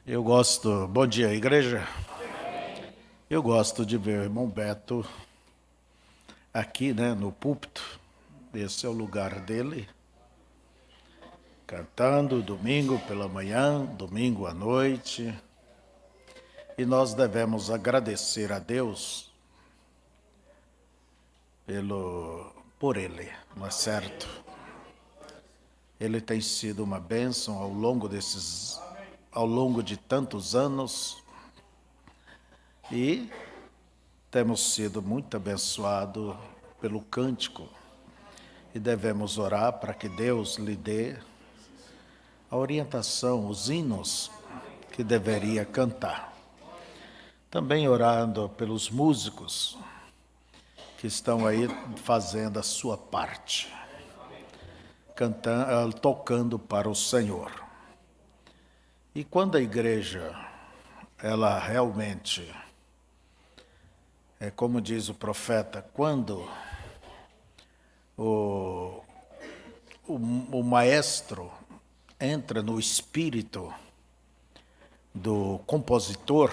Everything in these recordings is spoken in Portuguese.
Eu gosto, bom dia, igreja. Eu gosto de ver o irmão Beto aqui, no púlpito. Esse é o lugar dele, cantando domingo pela manhã, domingo à noite. E nós devemos agradecer a Deus por ele, não é certo? Ele tem sido uma bênção ao longo de tantos anos. E temos sido muito abençoados pelo cântico e devemos orar para que Deus lhe dê a orientação, os hinos que deveria cantar. Também orando pelos músicos que estão aí fazendo a sua parte, cantando, tocando para o Senhor. E quando a igreja, ela realmente, como diz o profeta, quando o maestro entra no espírito do compositor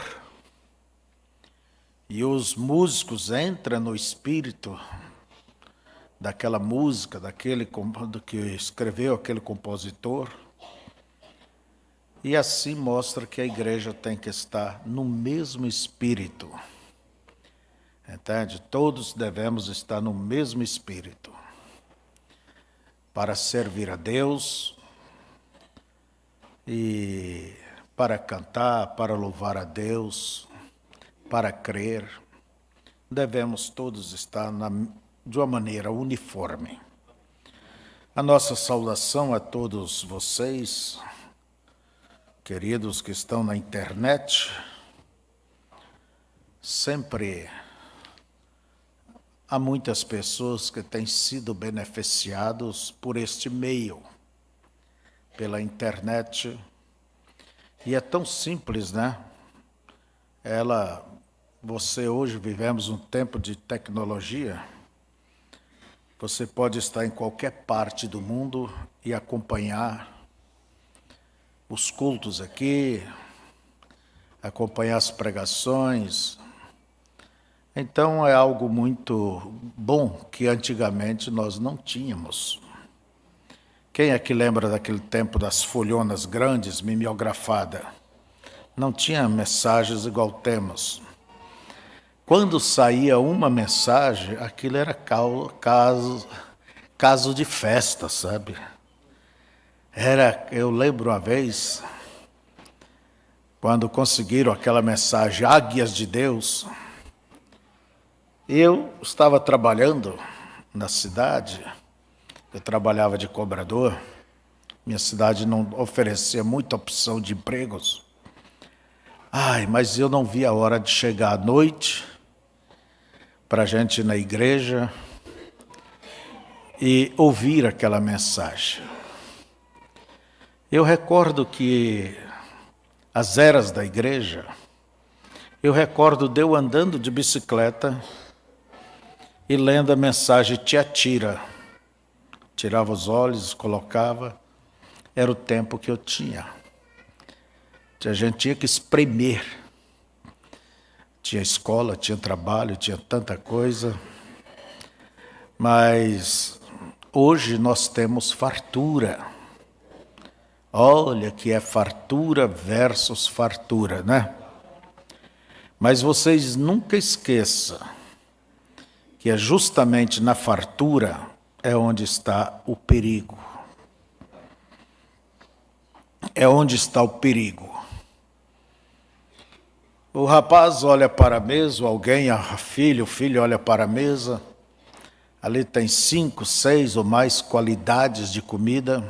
e os músicos entram no espírito daquela música, do que escreveu aquele compositor, e assim mostra que a igreja tem que estar no mesmo espírito. Entende? Todos devemos estar no mesmo espírito para servir a Deus e para cantar, para louvar a Deus, para crer. Devemos todos estar de uma maneira uniforme. A nossa saudação a todos vocês, queridos que estão na internet. Sempre há muitas pessoas que têm sido beneficiados por este meio, pela internet. E é tão simples, Você hoje vivemos um tempo de tecnologia. Você pode estar em qualquer parte do mundo e acompanhar os cultos aqui, acompanhar as pregações. Então é algo muito bom que antigamente nós não tínhamos. Quem é que lembra daquele tempo das folhonas grandes, mimeografada? Não tinha mensagens igual temos. Quando saía uma mensagem, aquilo era caso de festa, sabe? Eu lembro uma vez, quando conseguiram aquela mensagem, Águias de Deus. Eu estava trabalhando na cidade, eu trabalhava de cobrador, minha cidade não oferecia muita opção de empregos. Mas eu não vi a hora de chegar à noite para a gente ir na igreja e ouvir aquela mensagem. Eu recordo que as eras da igreja, eu recordo de eu andando de bicicleta e lendo a mensagem Tiatira. Tirava os olhos, colocava. Era o tempo que eu tinha. A gente tinha que espremer. Tinha escola, tinha trabalho, tinha tanta coisa. Mas hoje nós temos fartura. Olha que é fartura versus fartura, Mas vocês nunca esqueçam que é justamente na fartura é onde está o perigo. É onde está o perigo. O rapaz olha para a mesa, o filho olha para a mesa, ali tem 5, 6 ou mais qualidades de comida,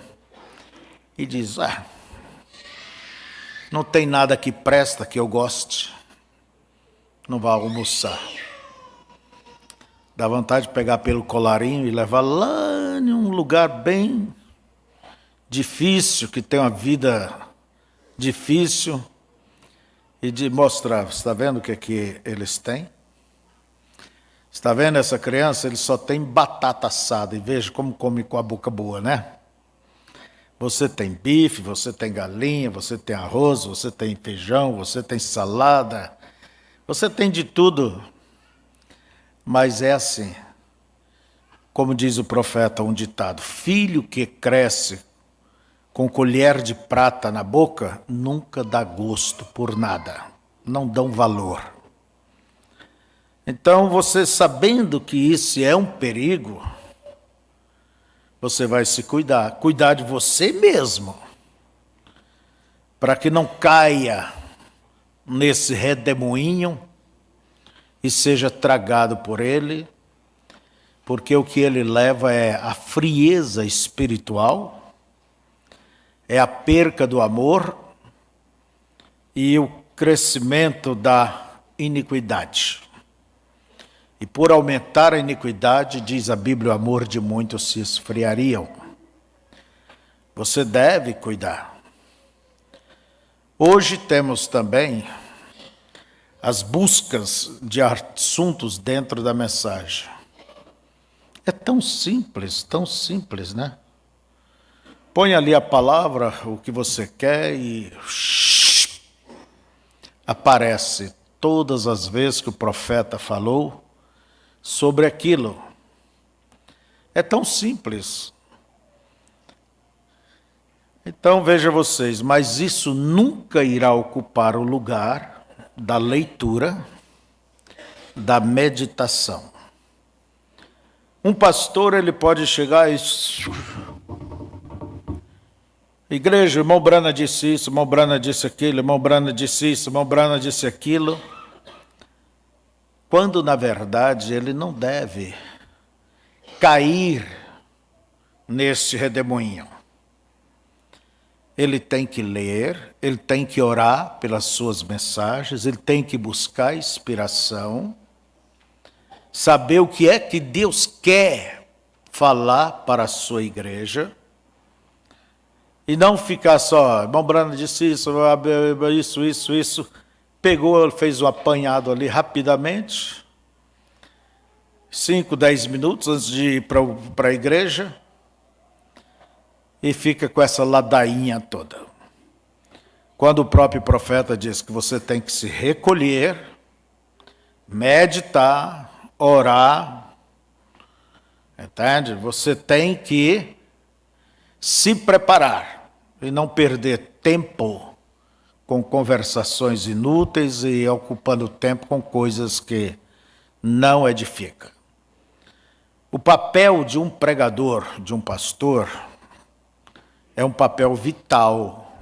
e diz, não tem nada que presta que eu goste, não vá almoçar. Dá vontade de pegar pelo colarinho e levar lá em um lugar bem difícil, que tem uma vida difícil, e de mostrar, está vendo o que eles têm? Está vendo essa criança? Ele só tem batata assada, e veja como come com a boca boa, Você tem bife, você tem galinha, você tem arroz, você tem feijão, você tem salada, você tem de tudo. Mas é assim, como diz o profeta, um ditado: filho que cresce com colher de prata na boca nunca dá gosto por nada, não dão valor. Então, você sabendo que isso é um perigo, você vai se cuidar de você mesmo, para que não caia nesse redemoinho e seja tragado por ele, porque o que ele leva é a frieza espiritual, é a perca do amor e o crescimento da iniquidade. E por aumentar a iniquidade, diz a Bíblia, o amor de muitos se esfriariam. Você deve cuidar. Hoje temos também as buscas de assuntos dentro da mensagem. É tão simples, né? Põe ali a palavra, o que você quer e aparece todas as vezes que o profeta falou sobre aquilo. É tão simples. Então veja vocês, mas isso nunca irá ocupar o lugar da leitura, da meditação. Um pastor, ele pode chegar e... Igreja, irmão Brana disse isso, irmão Brana disse aquilo, irmão Brana disse isso, irmão Brana disse aquilo. Quando, na verdade, ele não deve cair neste redemoinho. Ele tem que ler, ele tem que orar pelas suas mensagens, ele tem que buscar inspiração, saber o que é que Deus quer falar para a sua igreja, e não ficar só, irmão Brana disse isso, pegou, fez o apanhado ali rapidamente, 5, 10 minutos antes de ir para a igreja, e fica com essa ladainha toda. Quando o próprio profeta diz que você tem que se recolher, meditar, orar, entende? Você tem que se preparar e não perder tempo com conversações inúteis e ocupando tempo com coisas que não edificam. O papel de um pregador, de um pastor, é um papel vital,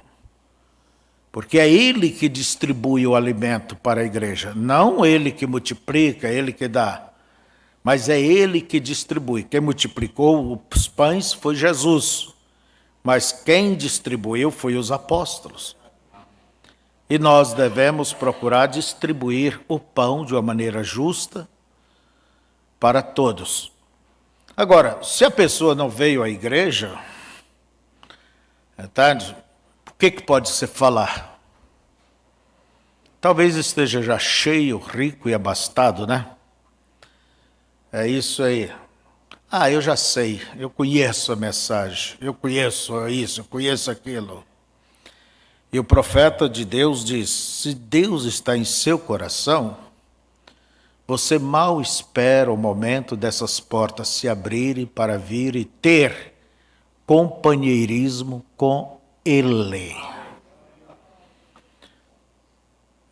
porque é ele que distribui o alimento para a igreja, não ele que multiplica, ele que dá, mas é ele que distribui. Quem multiplicou os pães foi Jesus, mas quem distribuiu foi os apóstolos. E nós devemos procurar distribuir o pão de uma maneira justa para todos. Agora, se a pessoa não veio à igreja, entende? O que pode se falar? Talvez esteja já cheio, rico e abastado, né? É isso aí. Ah, eu já sei, eu conheço a mensagem, eu conheço isso, eu conheço aquilo. E o profeta de Deus diz, se Deus está em seu coração, você mal espera o momento dessas portas se abrirem para vir e ter companheirismo com Ele.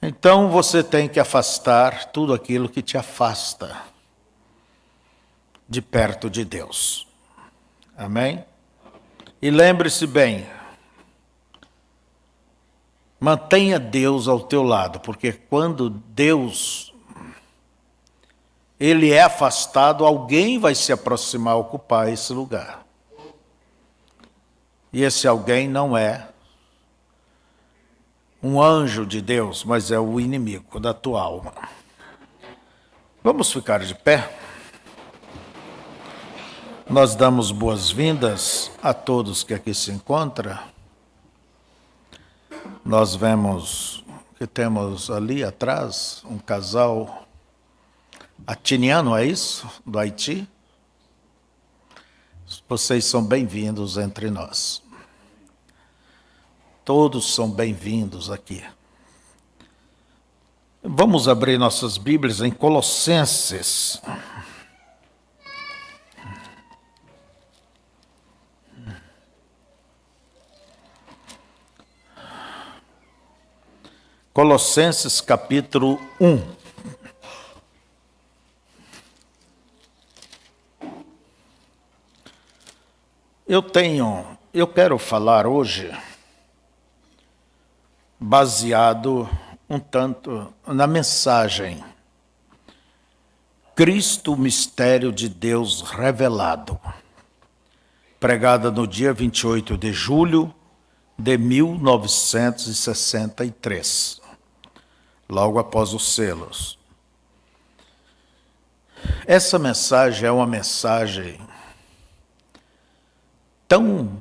Então você tem que afastar tudo aquilo que te afasta de perto de Deus. Amém? E lembre-se bem, mantenha Deus ao teu lado, porque quando Deus, Ele é afastado, alguém vai se aproximar, ocupar esse lugar. E esse alguém não é um anjo de Deus, mas é o inimigo da tua alma. Vamos ficar de pé? Nós damos boas-vindas a todos que aqui se encontram. Nós vemos que temos ali atrás um casal atiniano, é isso? Do Haiti. Vocês são bem-vindos entre nós. Todos são bem-vindos aqui. Vamos abrir nossas Bíblias em Colossenses. Colossenses capítulo 1. Eu quero falar hoje baseado um tanto na mensagem Cristo, mistério de Deus revelado, pregada no dia 28 de julho de 1963, logo após os selos. Essa mensagem é uma mensagem tão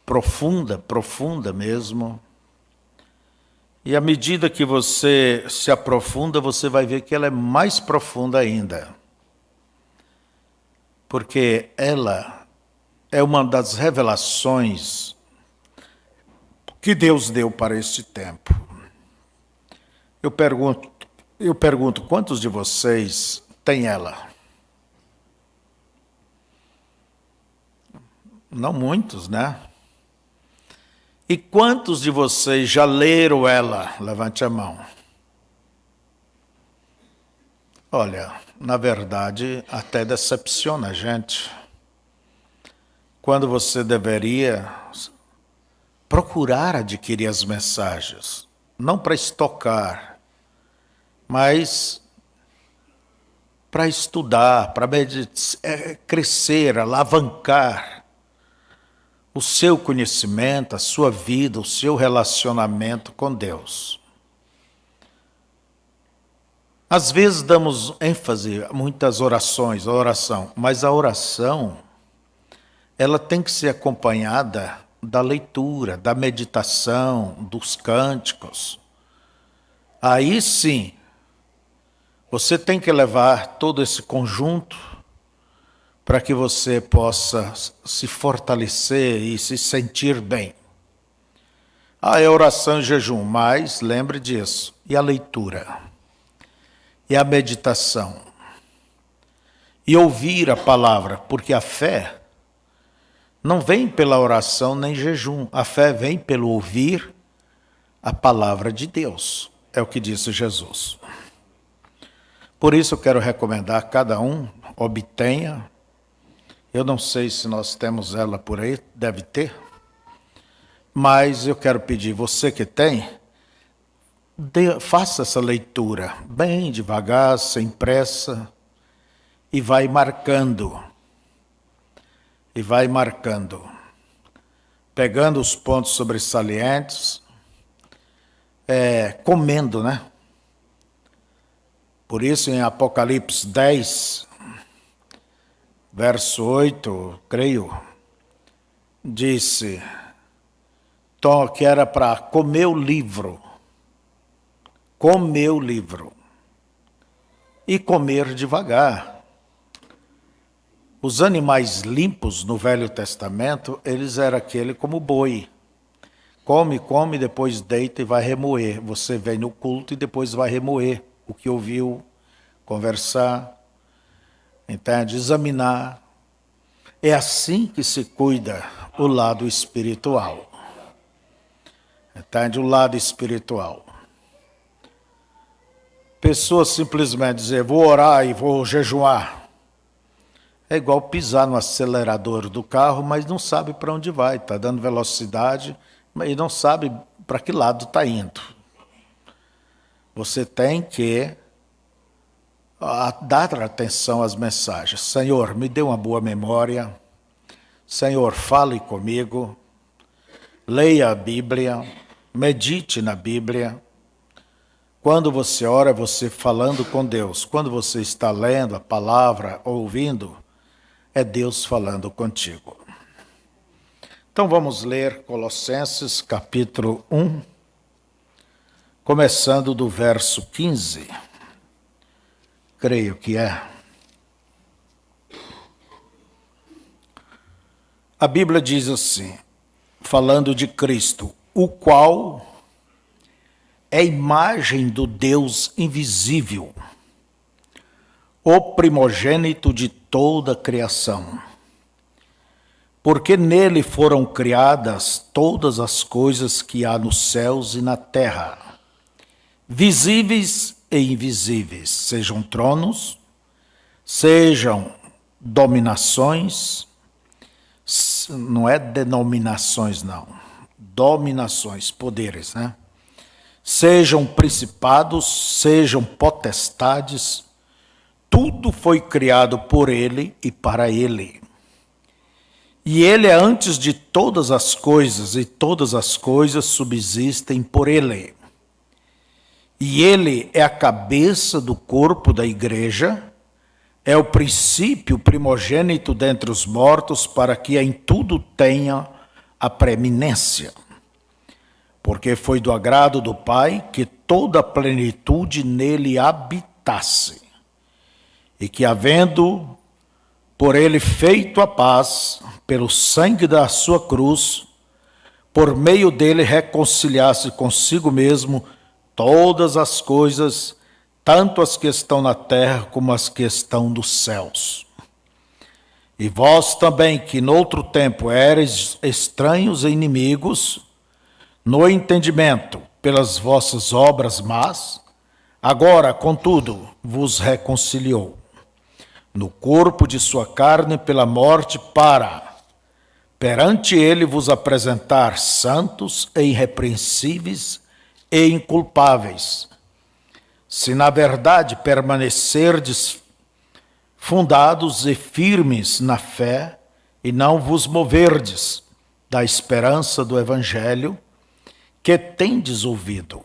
profunda mesmo, e à medida que você se aprofunda, você vai ver que ela é mais profunda ainda. Porque ela é uma das revelações que Deus deu para este tempo. Eu pergunto, quantos de vocês têm ela? Não muitos, né? E quantos de vocês já leram ela? Levante a mão. Olha, na verdade, até decepciona a gente. Quando você deveria procurar adquirir as mensagens, não para estocar, mas para estudar, para crescer, alavancar o seu conhecimento, a sua vida, o seu relacionamento com Deus. Às vezes damos ênfase a muitas orações, a oração, mas a oração, ela tem que ser acompanhada da leitura, da meditação, dos cânticos. Aí sim, você tem que levar todo esse conjunto para que você possa se fortalecer e se sentir bem. É oração e jejum, mas lembre disso. E a leitura? E a meditação? E ouvir a palavra? Porque a fé não vem pela oração nem jejum. A fé vem pelo ouvir a palavra de Deus. É o que disse Jesus. Por isso eu quero recomendar a cada um, obtenha. Eu não sei se nós temos ela por aí, deve ter. Mas eu quero pedir, você que tem, faça essa leitura bem devagar, sem pressa, e vai marcando. Pegando os pontos sobressalentes, comendo, né? Por isso em Apocalipse 10, verso 8, creio, disse que era para comer o livro e comer devagar. Os animais limpos no Velho Testamento, eles eram aquele como boi. Come, depois deita e vai remoer. Você vem no culto e depois vai remoer o que ouviu, conversar, entende? Examinar. É assim que se cuida o lado espiritual. Entende? O lado espiritual. Pessoas simplesmente dizer, vou orar e vou jejuar. É igual pisar no acelerador do carro, mas não sabe para onde vai. Está dando velocidade, mas não sabe para que lado está indo. Você tem que dar atenção às mensagens. Senhor, me dê uma boa memória. Senhor, fale comigo. Leia a Bíblia. Medite na Bíblia. Quando você ora, você falando com Deus. Quando você está lendo a palavra, ouvindo, é Deus falando contigo. Então vamos ler Colossenses capítulo 1, começando do verso 15. Creio que é. A Bíblia diz assim, falando de Cristo, o qual é a imagem do Deus invisível, o primogênito de toda a criação. Porque nele foram criadas todas as coisas que há nos céus e na terra, visíveis e invisíveis, sejam tronos, sejam dominações, não é denominações não, dominações, poderes, né? Sejam principados, sejam potestades, tudo foi criado por ele e para ele. E ele é antes de todas as coisas, e todas as coisas subsistem por ele. E ele é a cabeça do corpo da igreja, é o princípio primogênito dentre os mortos, para que em tudo tenha a preeminência. Porque foi do agrado do Pai que toda a plenitude nele habitasse, e que, havendo por ele feito a paz, pelo sangue da sua cruz, por meio dele reconciliasse consigo mesmo todas as coisas, tanto as que estão na terra como as que estão nos céus. E vós também, que noutro tempo eres estranhos e inimigos, no entendimento, pelas vossas obras más, agora, contudo, vos reconciliou no corpo de sua carne pela morte, para, perante ele, vos apresentar santos e irrepreensíveis e inculpáveis, se na verdade permanecerdes fundados e firmes na fé, e não vos moverdes da esperança do evangelho que tendes ouvido,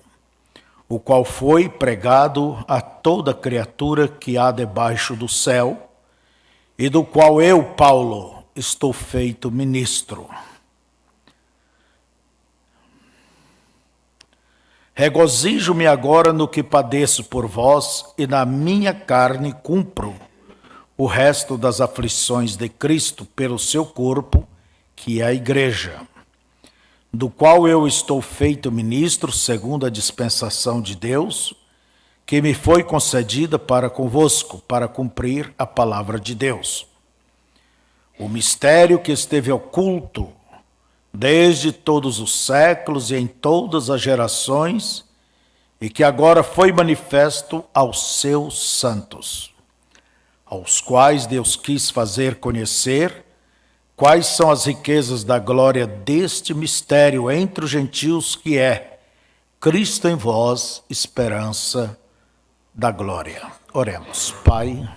o qual foi pregado a toda criatura que há debaixo do céu, e do qual eu, Paulo, estou feito ministro. Regozijo-me agora no que padeço por vós, e na minha carne cumpro o resto das aflições de Cristo pelo seu corpo, que é a igreja, do qual eu estou feito ministro, segundo a dispensação de Deus, que me foi concedida para convosco, para cumprir a palavra de Deus. O mistério que esteve oculto desde todos os séculos e em todas as gerações, e que agora foi manifesto aos seus santos, aos quais Deus quis fazer conhecer quais são as riquezas da glória deste mistério entre os gentios, que é Cristo em vós, esperança da glória. Oremos. Pai,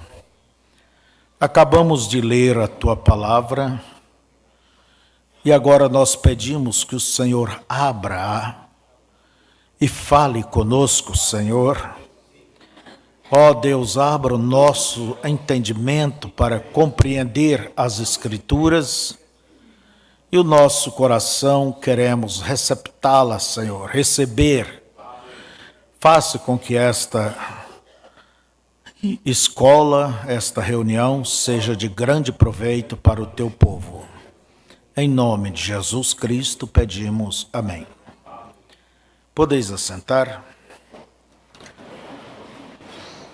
acabamos de ler a Tua palavra e agora nós pedimos que o Senhor abra e fale conosco, Senhor. Ó Deus, abra o nosso entendimento para compreender as Escrituras, e o nosso coração queremos receptá-la, Senhor, receber. Faça com que esta escola, esta reunião, seja de grande proveito para o teu povo. Em nome de Jesus Cristo pedimos. Amém. Podeis assentar.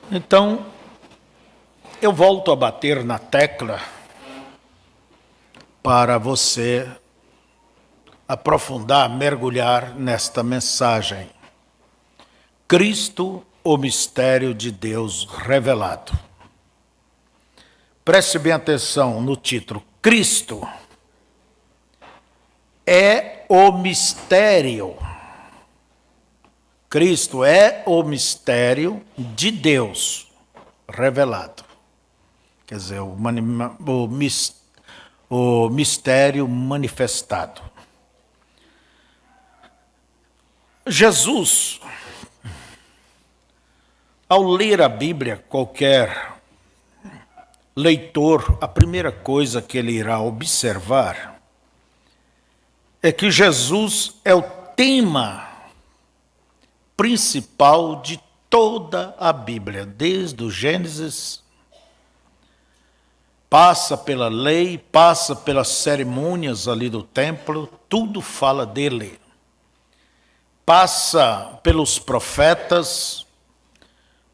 Então, eu volto a bater na tecla para você aprofundar, mergulhar nesta mensagem. Cristo, o mistério de Deus revelado. Preste bem atenção no título. Cristo é o mistério. Cristo é o mistério de Deus revelado. Quer dizer, o mistério manifestado. Jesus, ao ler a Bíblia, qualquer leitor, a primeira coisa que ele irá observar é que Jesus é o tema principal de toda a Bíblia, desde o Gênesis, passa pela lei, passa pelas cerimônias ali do templo, tudo fala dele. passa pelos profetas,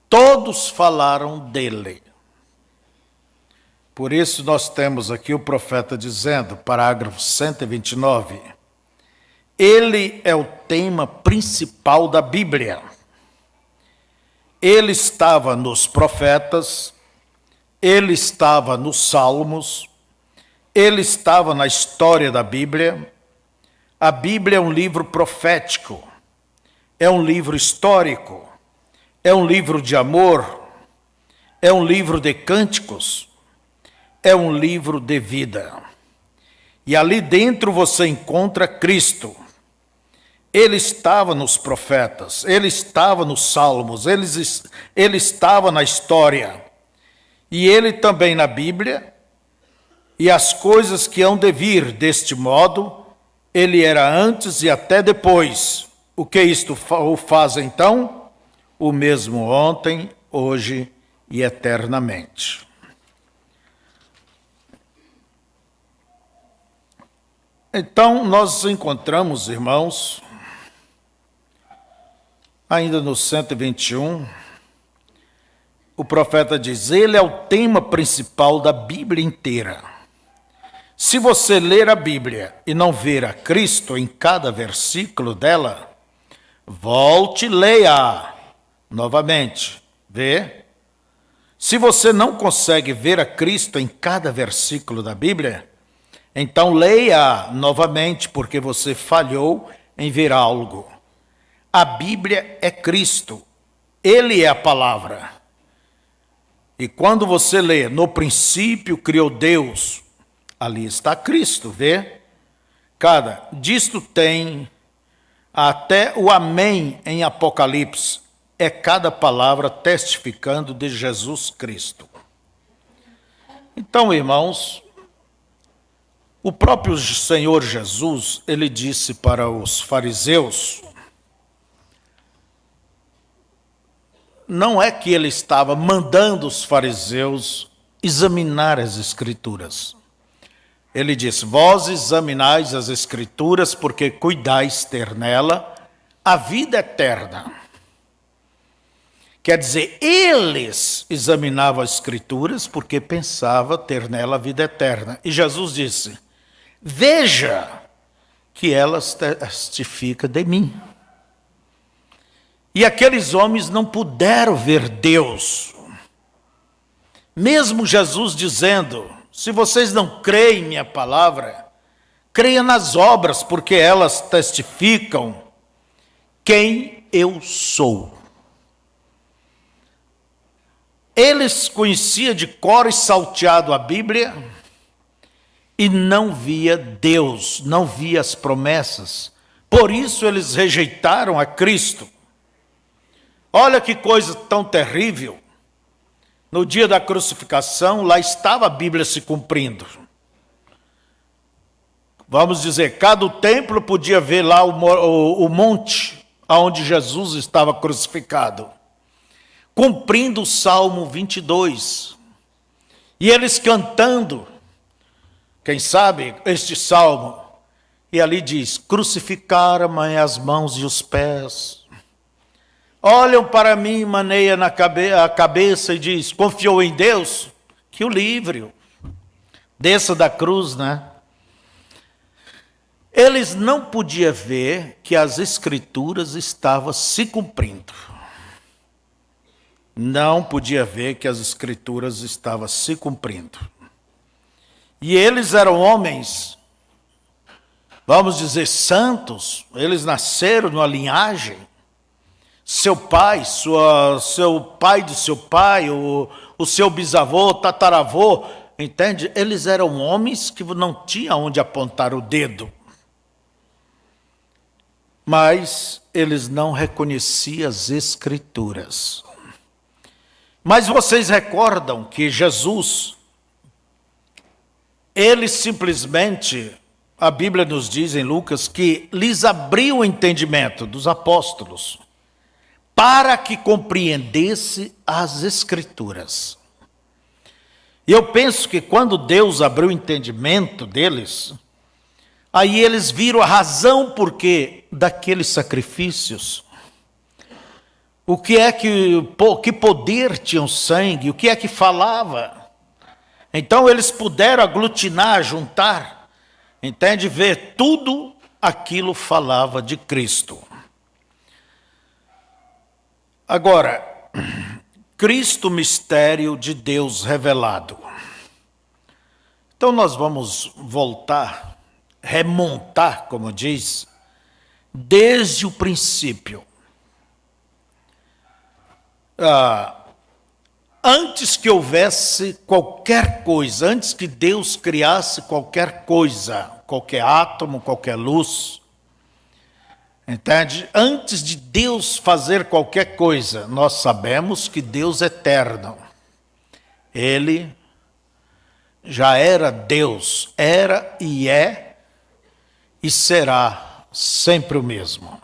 todos falaram dele. Por isso nós temos aqui o profeta dizendo, parágrafo 129, ele é o tema principal da Bíblia. Ele estava nos profetas, ele estava nos salmos, ele estava na história da Bíblia. A Bíblia é um livro profético, é um livro histórico, é um livro de amor, é um livro de cânticos, é um livro de vida. E ali dentro você encontra Cristo. Ele estava nos profetas, ele estava nos salmos, ele estava na história. E ele também na Bíblia, e as coisas que hão de vir deste modo, ele era antes e até depois. O que isto o faz então? O mesmo ontem, hoje e eternamente. Então, nós encontramos, irmãos, ainda no 121, o profeta diz, ele é o tema principal da Bíblia inteira. Se você ler a Bíblia e não ver a Cristo em cada versículo dela, volte e leia novamente. Vê? Se você não consegue ver a Cristo em cada versículo da Bíblia, então leia novamente, porque você falhou em ver algo. A Bíblia é Cristo, ele é a palavra. E quando você lê, no princípio criou Deus, ali está Cristo, vê? Disto tem até o amém em Apocalipse, é cada palavra testificando de Jesus Cristo. Então, irmãos, o próprio Senhor Jesus, ele disse para os fariseus, não é que ele estava mandando os fariseus examinar as Escrituras. Ele disse, vós examinais as Escrituras porque cuidais ter nela a vida eterna. Quer dizer, eles examinavam as Escrituras porque pensavam ter nela a vida eterna. E Jesus disse, veja que elas testificam de mim. E aqueles homens não puderam ver Deus. Mesmo Jesus dizendo, se vocês não creem em minha palavra, creia nas obras, porque elas testificam quem eu sou. Eles conheciam de cor e salteado a Bíblia e não via Deus, não via as promessas. Por isso eles rejeitaram a Cristo. Olha que coisa tão terrível. No dia da crucificação, lá estava a Bíblia se cumprindo. Vamos dizer, cada templo podia ver lá o monte onde Jesus estava crucificado, cumprindo o Salmo 22. E eles cantando, quem sabe, este salmo. E ali diz, crucificaram-me as mãos e os pés. Olham para mim, maneia a cabeça e diz, confiou em Deus? Que o livre. Desça da cruz, né? Eles não podiam ver que as Escrituras estavam se cumprindo. Não podia ver que as Escrituras estavam se cumprindo. E eles eram homens, vamos dizer, santos. Eles nasceram numa linhagem. Seu pai, seu pai do seu pai, o seu bisavô, tataravô, entende? Eles eram homens que não tinham onde apontar o dedo. Mas eles não reconheciam as Escrituras. Mas vocês recordam que Jesus, ele simplesmente, a Bíblia nos diz em Lucas, que lhes abriu o entendimento dos apóstolos, para que compreendesse as Escrituras. E eu penso que quando Deus abriu o entendimento deles, Aí eles viram a razão porque daqueles sacrifícios. O que é que poder tinha o sangue? O que é que falava? Então eles puderam aglutinar, juntar, entende? Ver tudo aquilo falava de Cristo. Agora, Cristo, mistério de Deus revelado. Então nós vamos voltar, remontar, como diz, desde o princípio. Antes que houvesse qualquer coisa, antes que Deus criasse qualquer coisa, qualquer átomo, qualquer luz, entende? Antes de Deus fazer qualquer coisa, nós sabemos que Deus é eterno. Ele já era Deus, era e é e será sempre o mesmo.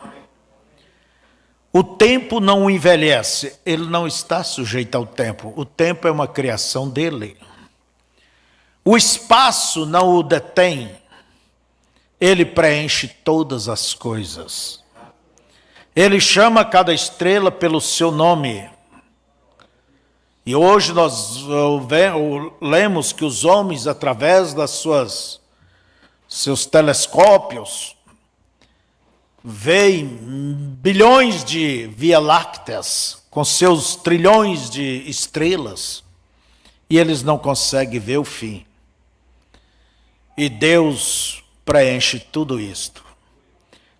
O tempo não o envelhece, ele não está sujeito ao tempo. O tempo é uma criação dele. O espaço não o detém, ele preenche todas as coisas. Ele chama cada estrela pelo seu nome. E hoje nós lemos que os homens, através das seus telescópios, veem bilhões de Via-Lácteas com seus trilhões de estrelas e eles não conseguem ver o fim. E Deus preenche tudo isto.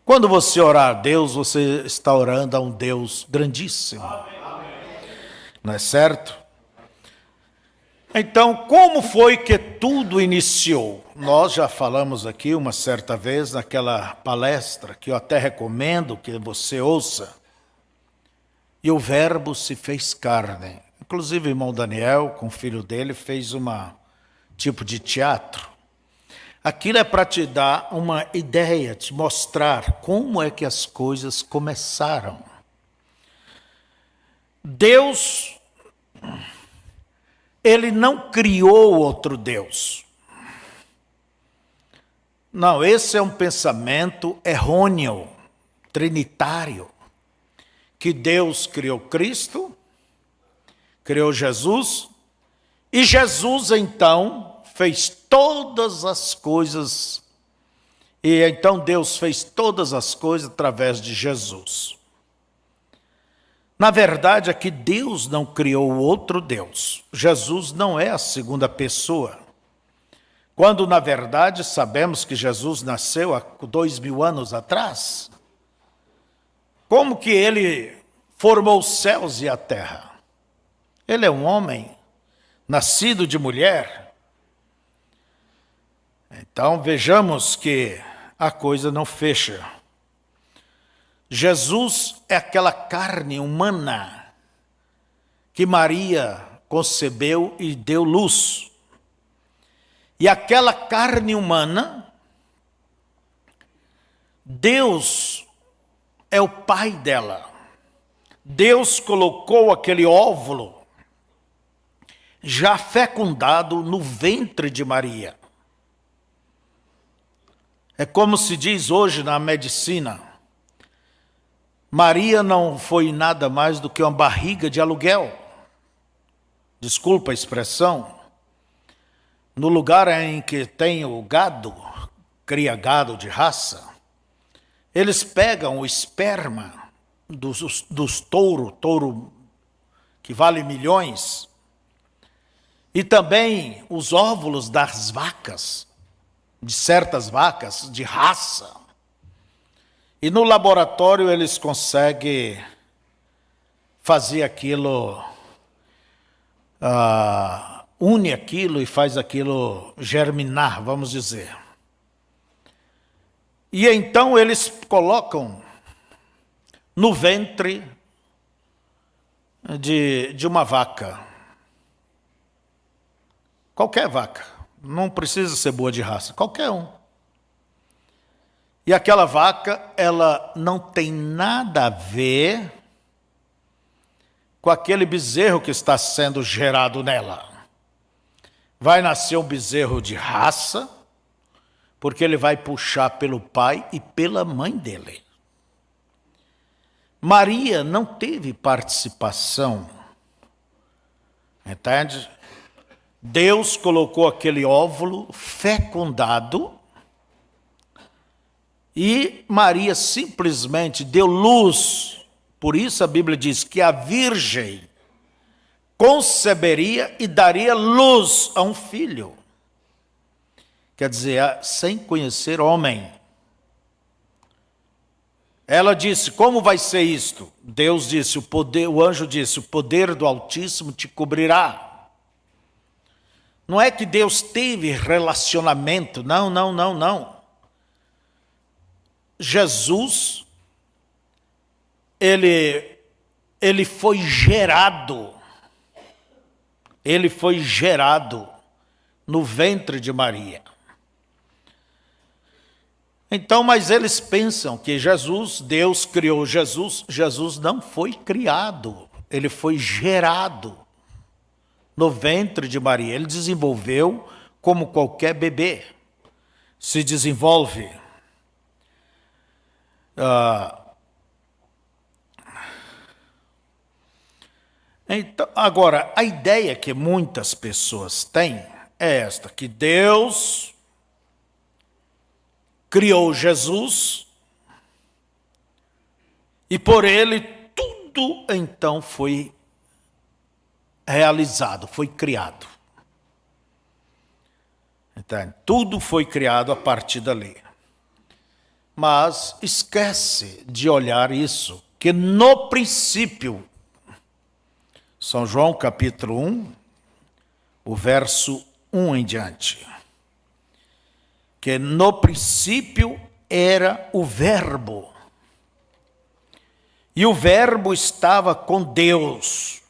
Quando você orar a Deus, você está orando a um Deus grandíssimo. Não é certo? Então, como foi que tudo iniciou? Nós já falamos aqui uma certa vez naquela palestra, que eu até recomendo que você ouça. E o Verbo se fez carne. Inclusive o irmão Daniel, com o filho dele, fez tipo de teatro. Aquilo é para te dar uma ideia, te mostrar como é que as coisas começaram. Deus, ele não criou outro Deus. Não, esse é um pensamento errôneo, trinitário, que Deus criou Cristo, criou Jesus, e Jesus então fez todas as coisas, e então Deus fez todas as coisas através de Jesus. Na verdade é que Deus não criou outro Deus. Jesus não é a segunda pessoa. Quando, na verdade, sabemos que Jesus nasceu há 2000 anos atrás. Como que ele formou os céus e a terra? Ele é um homem, nascido de mulher. Então, vejamos que a coisa não fecha. Jesus é aquela carne humana que Maria concebeu e deu luz. E aquela carne humana, Deus é o pai dela. Deus colocou aquele óvulo já fecundado no ventre de Maria. É como se diz hoje na medicina, Maria não foi nada mais do que uma barriga de aluguel. Desculpa a expressão. No lugar em que tem o gado, cria gado de raça, eles pegam o esperma dos touro que vale milhões, e também os óvulos das vacas, de certas vacas de raça. E no laboratório eles conseguem fazer aquilo, une aquilo e faz aquilo germinar, vamos dizer. E então eles colocam no ventre de uma vaca. Qualquer vaca, não precisa ser boa de raça, qualquer um. E aquela vaca, ela não tem nada a ver com aquele bezerro que está sendo gerado nela. Vai nascer um bezerro de raça, porque ele vai puxar pelo pai e pela mãe dele. Maria não teve participação, entende? Deus colocou aquele óvulo fecundado e Maria simplesmente deu luz. Por isso a Bíblia diz que a virgem conceberia e daria luz a um filho. Quer dizer, sem conhecer homem. Ela disse, como vai ser isto? Deus disse, o anjo disse, o poder do Altíssimo te cobrirá. Não é que Deus teve relacionamento, não. Jesus, ele foi gerado. Ele foi gerado no ventre de Maria. Então, mas eles pensam que Deus criou Jesus. Jesus não foi criado, ele foi gerado no ventre de Maria. Ele desenvolveu como qualquer bebê se desenvolve. Então, agora, a ideia que muitas pessoas têm é esta, que Deus criou Jesus e por ele tudo então foi realizado, foi criado. Então, tudo foi criado a partir dali. Mas esquece de olhar isso, que no princípio, São João capítulo 1, o verso 1 em diante, que no princípio era o Verbo, e o Verbo estava com Deus.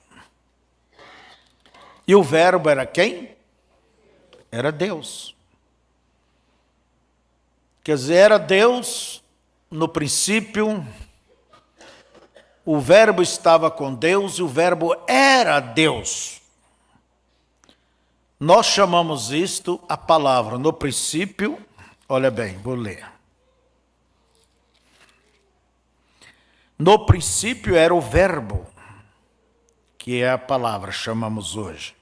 E o Verbo era quem? Era Deus. Quer dizer, era Deus no princípio, o Verbo estava com Deus e o Verbo era Deus. Nós chamamos isto a palavra. No princípio, olha bem, vou ler. No princípio era o Verbo, que é a palavra, chamamos hoje.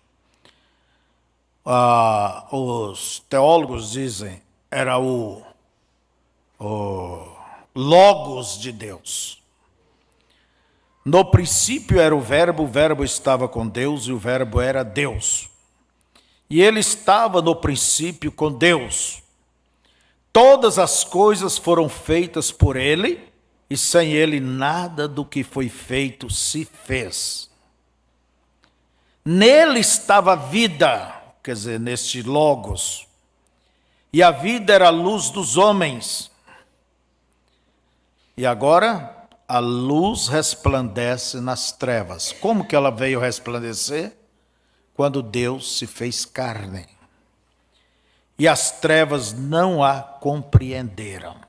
Os teólogos dizem, era o Logos de Deus. No princípio era o Verbo estava com Deus e o Verbo era Deus. E ele estava no princípio com Deus. Todas as coisas foram feitas por ele, e sem ele nada do que foi feito se fez. Nele estava a vida, quer dizer, neste Logos, e a vida era a luz dos homens. E agora a luz resplandece nas trevas. Como que ela veio resplandecer? Quando Deus se fez carne. E as trevas não a compreenderam.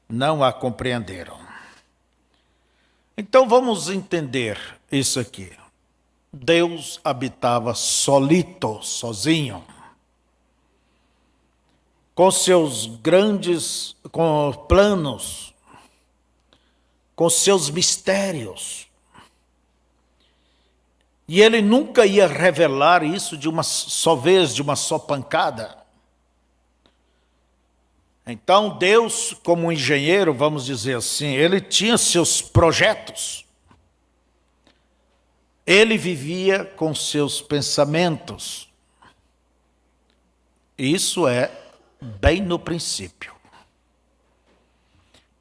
Não a compreenderam. Então vamos entender isso aqui. Deus habitava solito, sozinho, com seus grandes planos, com seus mistérios. E ele nunca ia revelar isso de uma só vez, de uma só pancada. Então Deus, como um engenheiro, vamos dizer assim, ele tinha seus projetos. Ele vivia com seus pensamentos. Isso é bem no princípio.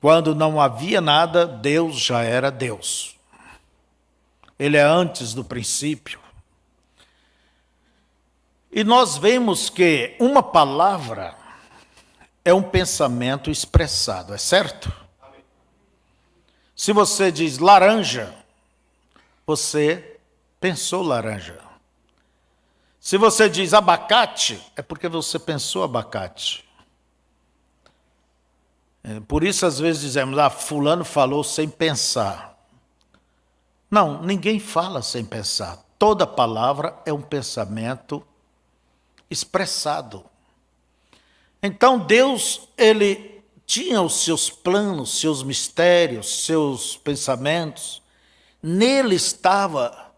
Quando não havia nada, Deus já era Deus. Ele é antes do princípio. E nós vemos que uma palavra é um pensamento expressado, é certo? Se você diz laranja, você pensou laranja. Se você diz abacate, é porque você pensou abacate. Por isso, às vezes, dizemos, fulano falou sem pensar. Não, ninguém fala sem pensar. Toda palavra é um pensamento expressado. Então Deus, ele tinha os seus planos, seus mistérios, seus pensamentos. Nele estava,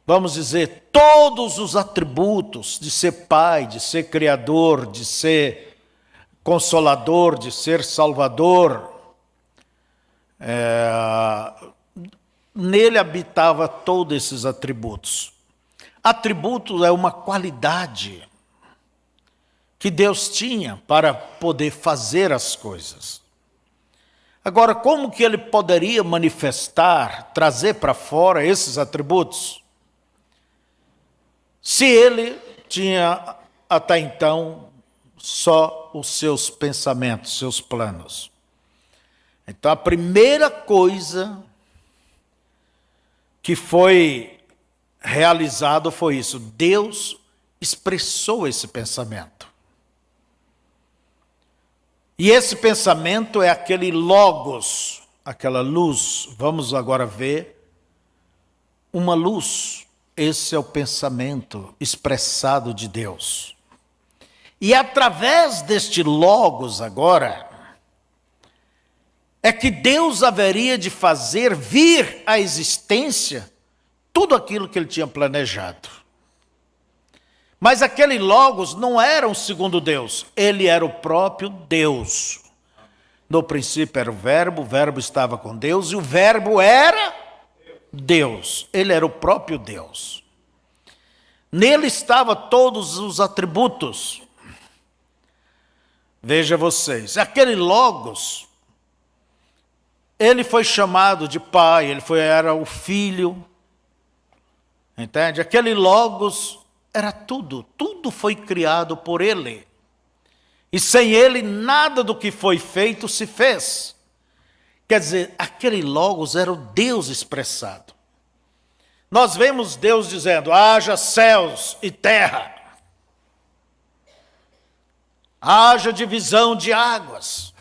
vamos dizer, todos os atributos de ser pai, de ser criador, de ser consolador, de ser salvador. Nele habitava todos esses atributos. Atributo é uma qualidade que Deus tinha para poder fazer as coisas. Agora, como que ele poderia manifestar, trazer para fora esses atributos? Se ele tinha até então só os seus pensamentos, seus planos. Então, a primeira coisa que foi realizado foi isso. Deus expressou esse pensamento. E esse pensamento é aquele logos, aquela luz. Vamos agora ver uma luz. Esse é o pensamento expressado de Deus. E através deste logos agora, é que Deus haveria de fazer vir à existência tudo aquilo que ele tinha planejado. Mas aquele logos não era um segundo Deus, ele era o próprio Deus. No princípio era o verbo estava com Deus e o verbo era Deus. Ele era o próprio Deus. Nele estavam todos os atributos. Veja vocês, aquele logos, ele foi chamado de pai, era o filho. Entende? Aquele logos era tudo foi criado por ele. E sem ele, nada do que foi feito se fez. Quer dizer, aquele logos era o Deus expressado. Nós vemos Deus dizendo, haja céus e terra. Haja divisão de águas.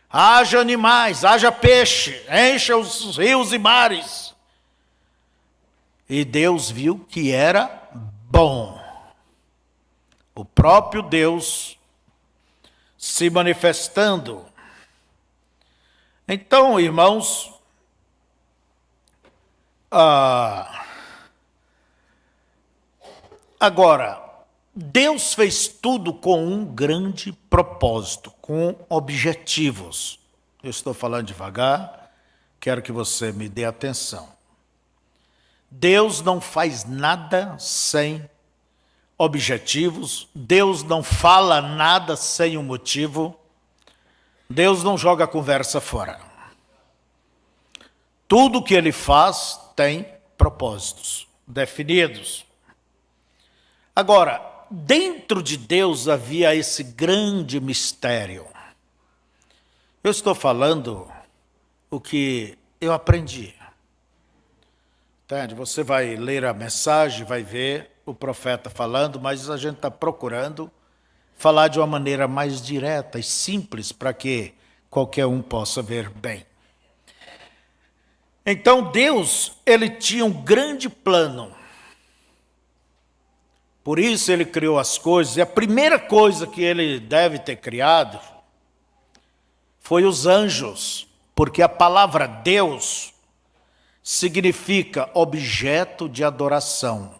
Haja animais, haja peixe, encha os rios e mares. E Deus viu que era bom. O próprio Deus se manifestando. Então, irmãos, agora, Deus fez tudo com um grande propósito, com objetivos. Eu estou falando devagar, quero que você me dê atenção. Deus não faz nada sem objetivos, Deus não fala nada sem um motivo, Deus não joga a conversa fora. Tudo que ele faz tem propósitos definidos. Agora, dentro de Deus havia esse grande mistério. Eu estou falando o que eu aprendi. Entende? Você vai ler a mensagem, vai ver o profeta falando, mas a gente está procurando falar de uma maneira mais direta e simples para que qualquer um possa ver bem. Então Deus, ele tinha um grande plano. Por isso ele criou as coisas, e a primeira coisa que ele deve ter criado foi os anjos, porque a palavra Deus significa objeto de adoração.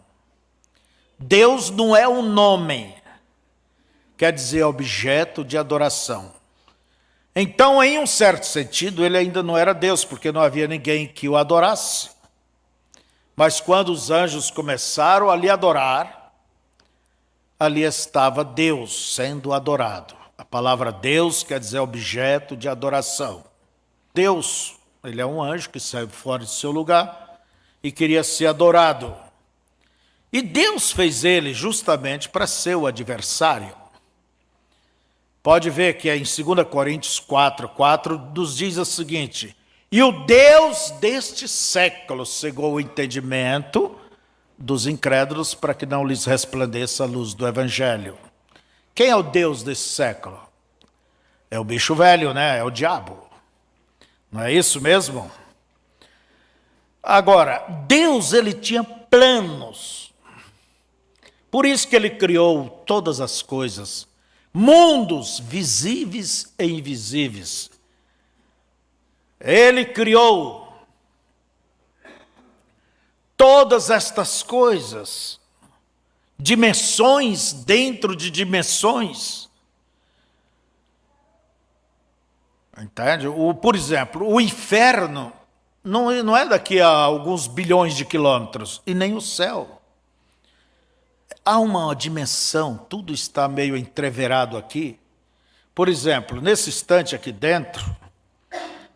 Deus não é um nome, quer dizer objeto de adoração. Então, em um certo sentido, ele ainda não era Deus, porque não havia ninguém que o adorasse. Mas quando os anjos começaram a lhe adorar, ali estava Deus sendo adorado. A palavra Deus quer dizer objeto de adoração. Deus, ele é um anjo que saiu fora de seu lugar e queria ser adorado. E Deus fez ele justamente para ser o adversário. Pode ver que em 2 Coríntios 4:4 nos diz o seguinte: e o Deus deste século cegou o entendimento dos incrédulos para que não lhes resplandeça a luz do evangelho. Quem é o Deus desse século? É o bicho velho, né? É o diabo. Não é isso mesmo? Agora, Deus, ele tinha planos. Por isso que ele criou todas as coisas. mundos visíveis e invisíveis. Ele criou todas estas coisas, dimensões dentro de dimensões. Entende? Por exemplo, o inferno não é daqui a alguns bilhões de quilômetros, e nem o céu. Há uma dimensão, tudo está meio entreverado aqui. Por exemplo, nesse instante aqui dentro,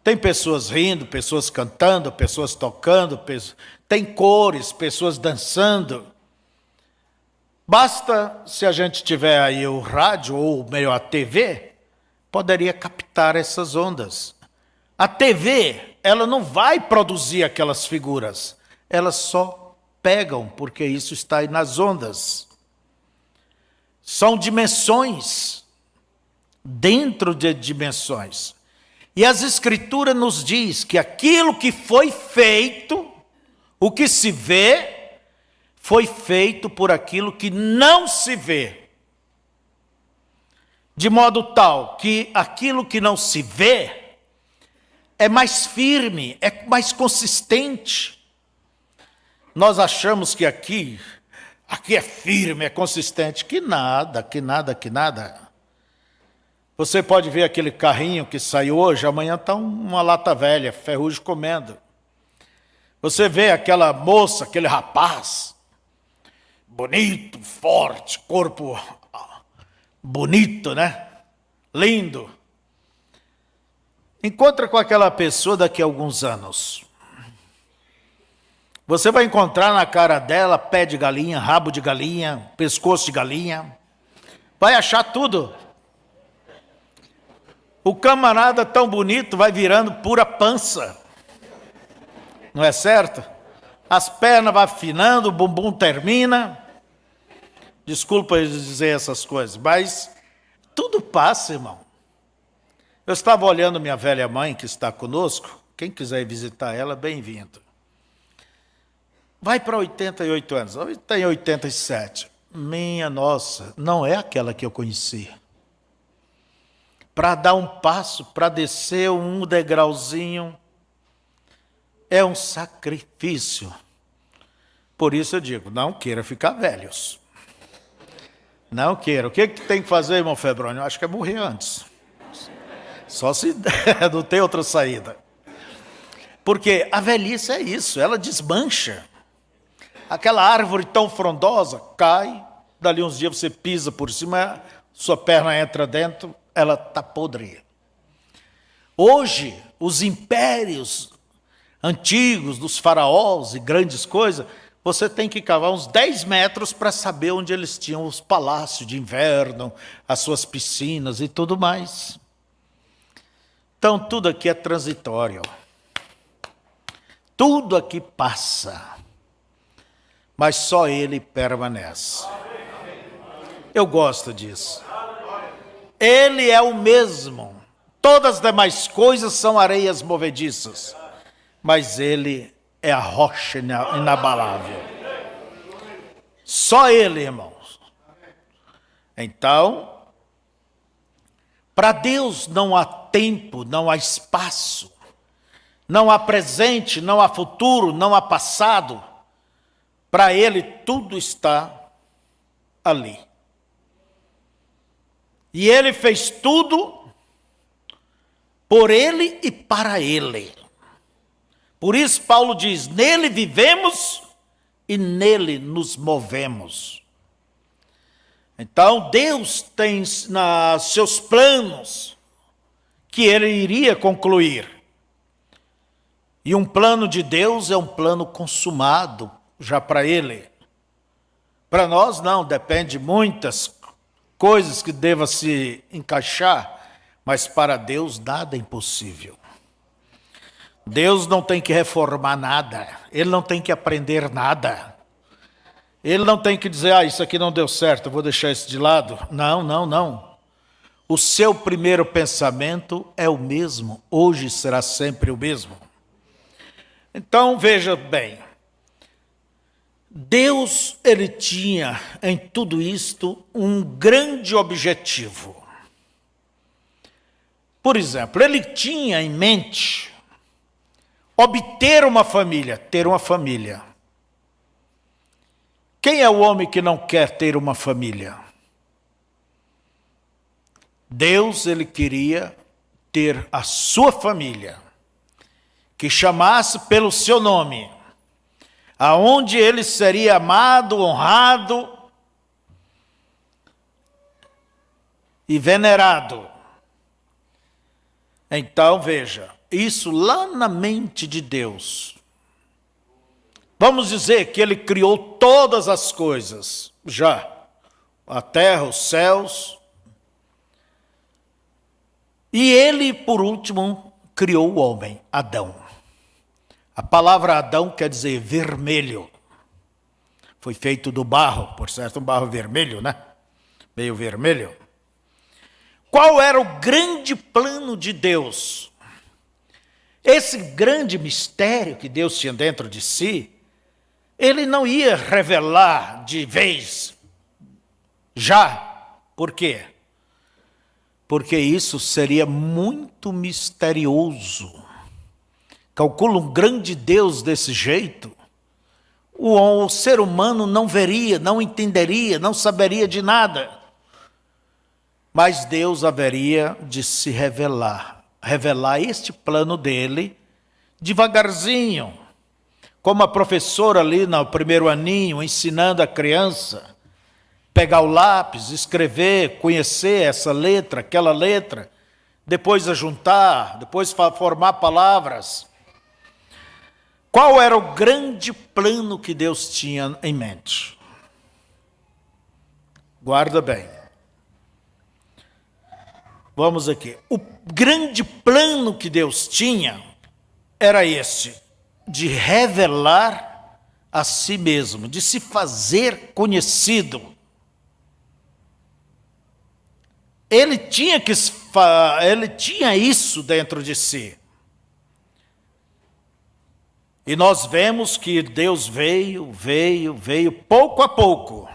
tem pessoas rindo, pessoas cantando, pessoas tocando, tem cores, pessoas dançando. Basta, se a gente tiver aí o rádio, ou melhor, a TV, poderia captar essas ondas. A TV, ela não vai produzir aquelas figuras, elas só pegam, porque isso está aí nas ondas. São dimensões, dentro de dimensões. E as Escrituras nos diz que aquilo que foi feito, o que se vê, foi feito por aquilo que não se vê. De modo tal que aquilo que não se vê é mais firme, é mais consistente. Nós achamos que aqui é firme, é consistente. Que nada. Você pode ver aquele carrinho que saiu hoje, amanhã está uma lata velha, ferrugem comendo. Você vê aquela moça, aquele rapaz, bonito, forte, corpo bonito, né? Lindo. Encontra com aquela pessoa daqui a alguns anos. Você vai encontrar na cara dela pé de galinha, rabo de galinha, pescoço de galinha. Vai achar tudo. O camarada tão bonito vai virando pura pança. Não é certo? As pernas vão afinando, o bumbum termina. Desculpa eu dizer essas coisas, mas tudo passa, irmão. Eu estava olhando minha velha mãe, que está conosco. Quem quiser visitar ela, bem-vindo. Vai para 88 anos, tem 87. Minha nossa, não é aquela que eu conheci. Para dar um passo, para descer um degrauzinho, é um sacrifício. Por isso eu digo, não queira ficar velhos. Não queira. O que tem que fazer, irmão Febrônio? Eu acho que é morrer antes. Só se não tem outra saída. Porque a velhice é isso, ela desmancha. Aquela árvore tão frondosa cai, dali uns dias você pisa por cima, sua perna entra dentro, ela está podre. Hoje, os impérios antigos, dos faraós e grandes coisas, você tem que cavar uns 10 metros para saber onde eles tinham os palácios de inverno, as suas piscinas e tudo mais. Então, tudo aqui é transitório. Tudo aqui passa. Mas só Ele permanece. Eu gosto disso. Ele é o mesmo. Todas as demais coisas são areias movediças. Mas Ele é a rocha inabalável. Só Ele, irmãos. Então, para Deus não há tempo, não há espaço. Não há presente, não há futuro, não há passado. Para Ele tudo está ali. E Ele fez tudo por Ele e para Ele. Por isso Paulo diz, nele vivemos e nele nos movemos. Então Deus tem seus planos que Ele iria concluir. E um plano de Deus é um plano consumado já para Ele. Para nós não, depende de muitas coisas que deva se encaixar, mas para Deus nada é impossível. Deus não tem que reformar nada, Ele não tem que aprender nada. Ele não tem que dizer, isso aqui não deu certo, eu vou deixar isso de lado. Não. O seu primeiro pensamento é o mesmo, hoje será sempre o mesmo. Então, veja bem, Deus, ele tinha em tudo isto um grande objetivo. Por exemplo, ele tinha em mente obter uma família, ter uma família. Quem é o homem que não quer ter uma família? Deus, ele queria ter a sua família, que chamasse pelo seu nome, aonde ele seria amado, honrado e venerado. Então, veja, isso lá na mente de Deus. Vamos dizer que ele criou todas as coisas, já, a terra, os céus. E ele, por último, criou o homem, Adão. A palavra Adão quer dizer vermelho. Foi feito do barro, por certo, um barro vermelho, né? Meio vermelho. Qual era o grande plano de Deus? Esse grande mistério que Deus tinha dentro de si, ele não ia revelar de vez, já. Por quê? Porque isso seria muito misterioso. Calcula um grande Deus desse jeito, o ser humano não veria, não entenderia, não saberia de nada. Mas Deus haveria de se revelar este plano dele devagarzinho, como a professora ali no primeiro aninho, ensinando a criança, pegar o lápis, escrever, conhecer essa letra, aquela letra, depois ajuntar, depois formar palavras. Qual era o grande plano que Deus tinha em mente? Guarda bem. Vamos aqui. O grande plano que Deus tinha era este, de revelar a si mesmo, de se fazer conhecido. Ele tinha isso dentro de si. E nós vemos que Deus veio pouco a pouco,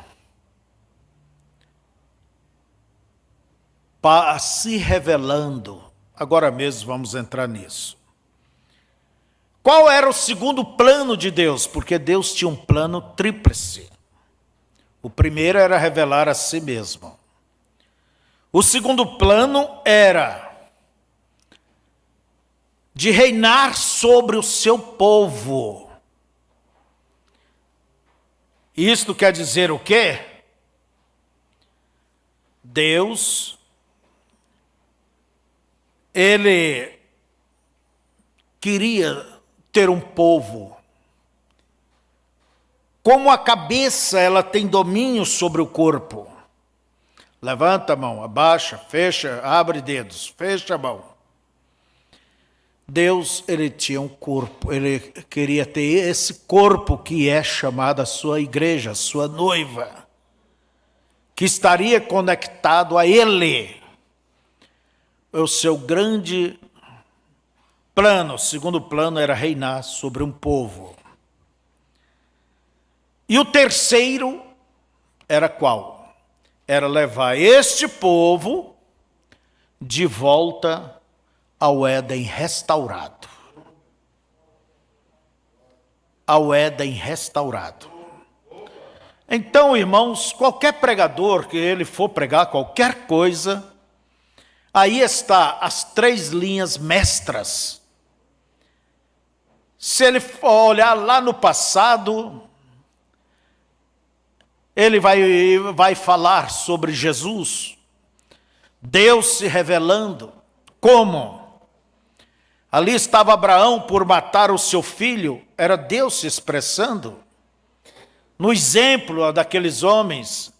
se revelando. Agora mesmo vamos entrar nisso. Qual era o segundo plano de Deus? Porque Deus tinha um plano tríplice. O primeiro era revelar a si mesmo. O segundo plano era de reinar sobre o seu povo. Isto quer dizer o quê? Deus, ele queria ter um povo. Como a cabeça, ela tem domínio sobre o corpo. Levanta a mão, abaixa, fecha, abre dedos, fecha a mão. Deus, ele tinha um corpo, ele queria ter esse corpo que é chamado a sua igreja, a sua noiva, que estaria conectado a ele. O seu grande plano, o segundo plano era reinar sobre um povo. E o terceiro era qual? Era levar este povo de volta ao Éden restaurado. Ao Éden restaurado. Então, irmãos, qualquer pregador que ele for pregar qualquer coisa, aí está as 3 linhas mestras. Se ele for olhar lá no passado, ele vai falar sobre Jesus, Deus se revelando. Como? Ali estava Abraão por matar o seu filho, era Deus se expressando no exemplo daqueles homens,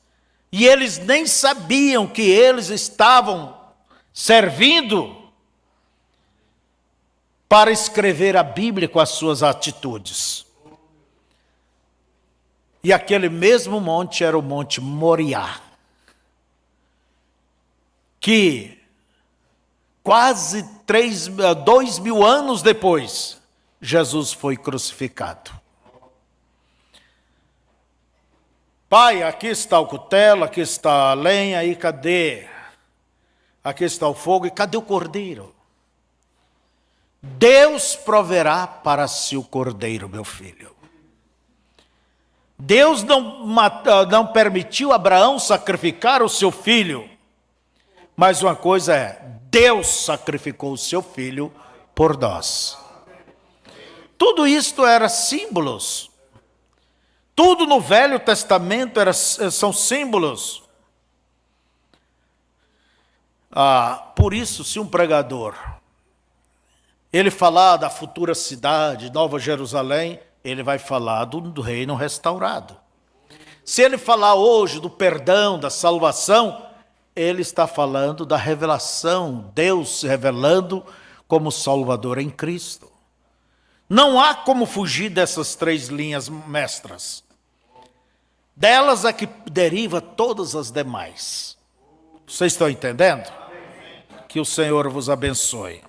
e eles nem sabiam que eles estavam servindo para escrever a Bíblia com as suas atitudes. E aquele mesmo monte era o Monte Moriá, que quase 2.000 anos depois, Jesus foi crucificado. Pai, aqui está o cutelo, aqui está a lenha, e cadê? Aqui está o fogo, e cadê o cordeiro? Deus proverá para si o cordeiro, meu filho. Deus não permitiu Abraão sacrificar o seu filho. Mas uma coisa é, Deus sacrificou o seu filho por nós. Tudo isto era símbolos. Tudo no Velho Testamento são símbolos. Por isso, se um pregador, ele falar da futura cidade, Nova Jerusalém, ele vai falar do reino restaurado. Se ele falar hoje do perdão, da salvação, ele está falando da revelação, Deus se revelando como Salvador em Cristo. Não há como fugir dessas três linhas mestras. Delas é que deriva todas as demais. Vocês estão entendendo? Que o Senhor vos abençoe.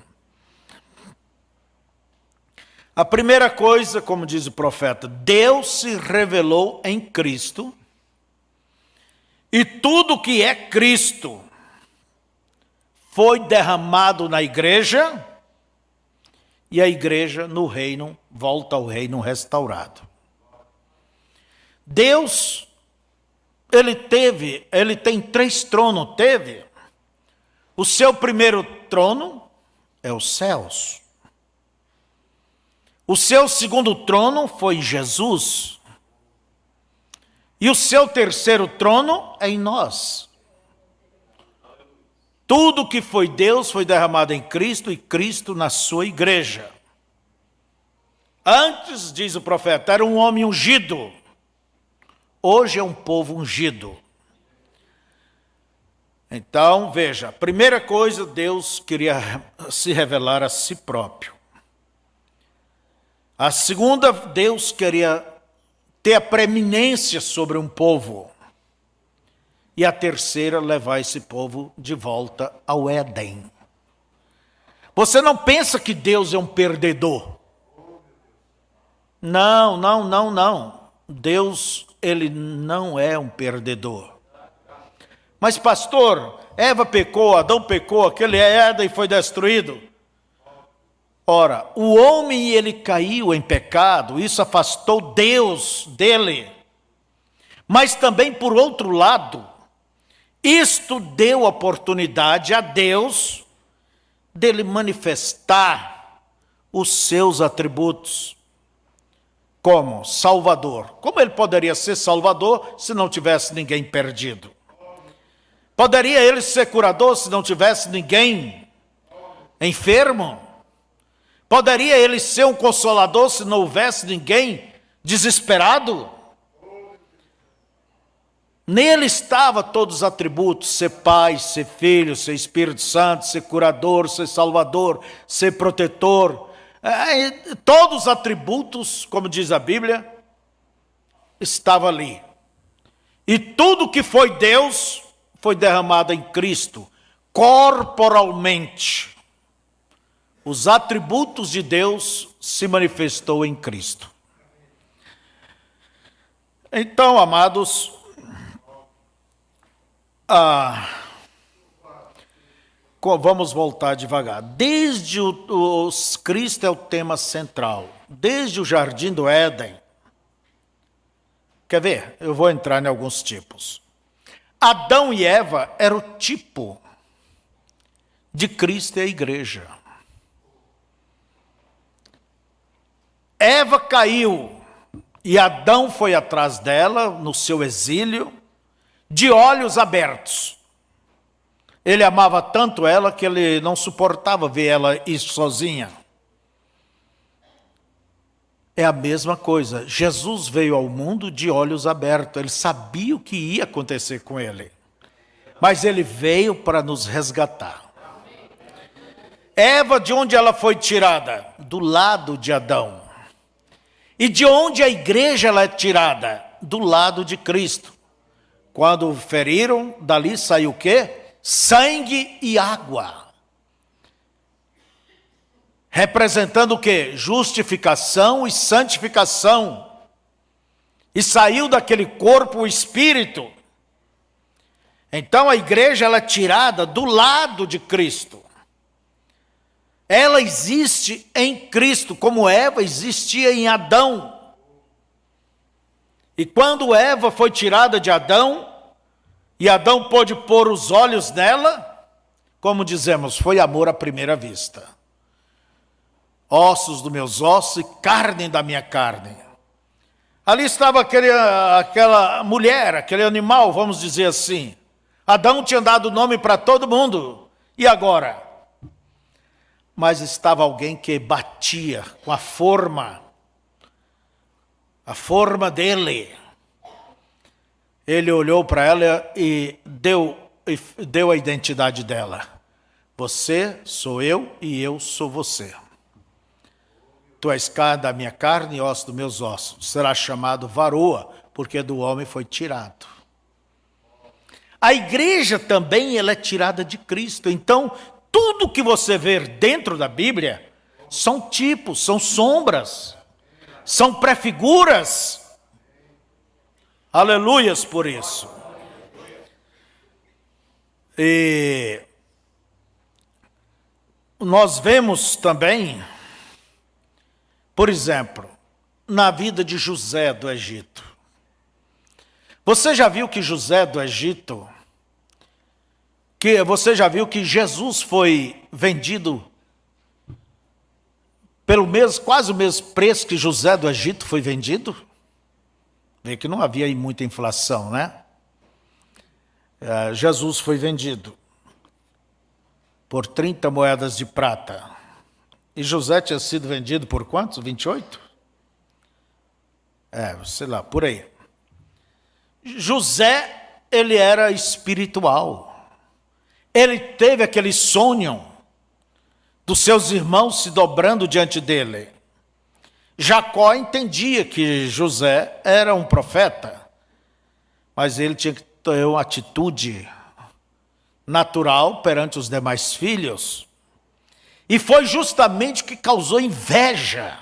A primeira coisa, como diz o profeta, Deus se revelou em Cristo, e tudo que é Cristo foi derramado na igreja, e a igreja no reino, volta ao reino restaurado. Deus, ele tem 3 tronos, teve. O seu primeiro trono é os céus. O seu segundo trono foi Jesus. E o seu terceiro trono é em nós. Tudo que foi Deus foi derramado em Cristo e Cristo na sua igreja. Antes, diz o profeta, era um homem ungido. Hoje é um povo ungido. Então, veja, a primeira coisa, Deus queria se revelar a si próprio. A segunda, Deus queria ter a preeminência sobre um povo. E a terceira, levar esse povo de volta ao Éden. Você não pensa que Deus é um perdedor. Não. Deus, ele não é um perdedor. Mas pastor, Eva pecou, Adão pecou, aquele Éden foi destruído. Ora, o homem ele caiu em pecado, isso afastou Deus dele. Mas também por outro lado, isto deu oportunidade a Deus dele manifestar os seus atributos como Salvador. Como ele poderia ser Salvador se não tivesse ninguém perdido? Poderia ele ser curador se não tivesse ninguém enfermo? Poderia ele ser um consolador se não houvesse ninguém desesperado? Nele estava todos os atributos, ser pai, ser filho, ser Espírito Santo, ser curador, ser salvador, ser protetor. Todos os atributos, como diz a Bíblia, estava ali. E tudo que foi Deus foi derramado em Cristo, corporalmente. Os atributos de Deus se manifestou em Cristo. Então, amados, vamos voltar devagar. Desde Cristo é o tema central. Desde o Jardim do Éden. Quer ver? Eu vou entrar em alguns tipos. Adão e Eva eram o tipo de Cristo e a igreja. Eva caiu e Adão foi atrás dela no seu exílio, de olhos abertos. Ele amava tanto ela que ele não suportava ver ela ir sozinha. É a mesma coisa. Jesus veio ao mundo de olhos abertos. Ele sabia o que ia acontecer com ele. Mas ele veio para nos resgatar. Eva, de onde ela foi tirada? Do lado de Adão. E de onde a igreja ela é tirada? Do lado de Cristo. Quando feriram, dali saiu o quê? Sangue e água. Representando o quê? Justificação e santificação. E saiu daquele corpo o espírito. Então a igreja ela é tirada do lado de Cristo. Ela existe em Cristo, como Eva existia em Adão. E quando Eva foi tirada de Adão, e Adão pôde pôr os olhos nela, como dizemos, foi amor à primeira vista. Ossos dos meus ossos e carne da minha carne. Ali estava aquela mulher, aquele animal, vamos dizer assim. Adão tinha dado nome para todo mundo. E agora? Mas estava alguém que batia com a forma dele. Ele olhou para ela e deu a identidade dela. Você sou eu e eu sou você. Tu és carne da minha carne e osso dos meus ossos. Será chamado varoa, porque do homem foi tirado. A igreja também ela é tirada de Cristo. Então, tudo que você vê dentro da Bíblia são tipos, são sombras, são prefiguras. Aleluias por isso. E nós vemos também, por exemplo, na vida de José do Egito. Você já viu que José do Egito, você já viu que Jesus foi vendido pelo quase o mesmo preço que José do Egito foi vendido? Vê que não havia aí muita inflação, né? Jesus foi vendido por 30 moedas de prata. E José tinha sido vendido por quantos? 28? Sei lá, por aí. José, ele era espiritual. Ele teve aquele sonho dos seus irmãos se dobrando diante dele. Jacó entendia que José era um profeta, mas ele tinha que ter uma atitude natural perante os demais filhos. E foi justamente o que causou inveja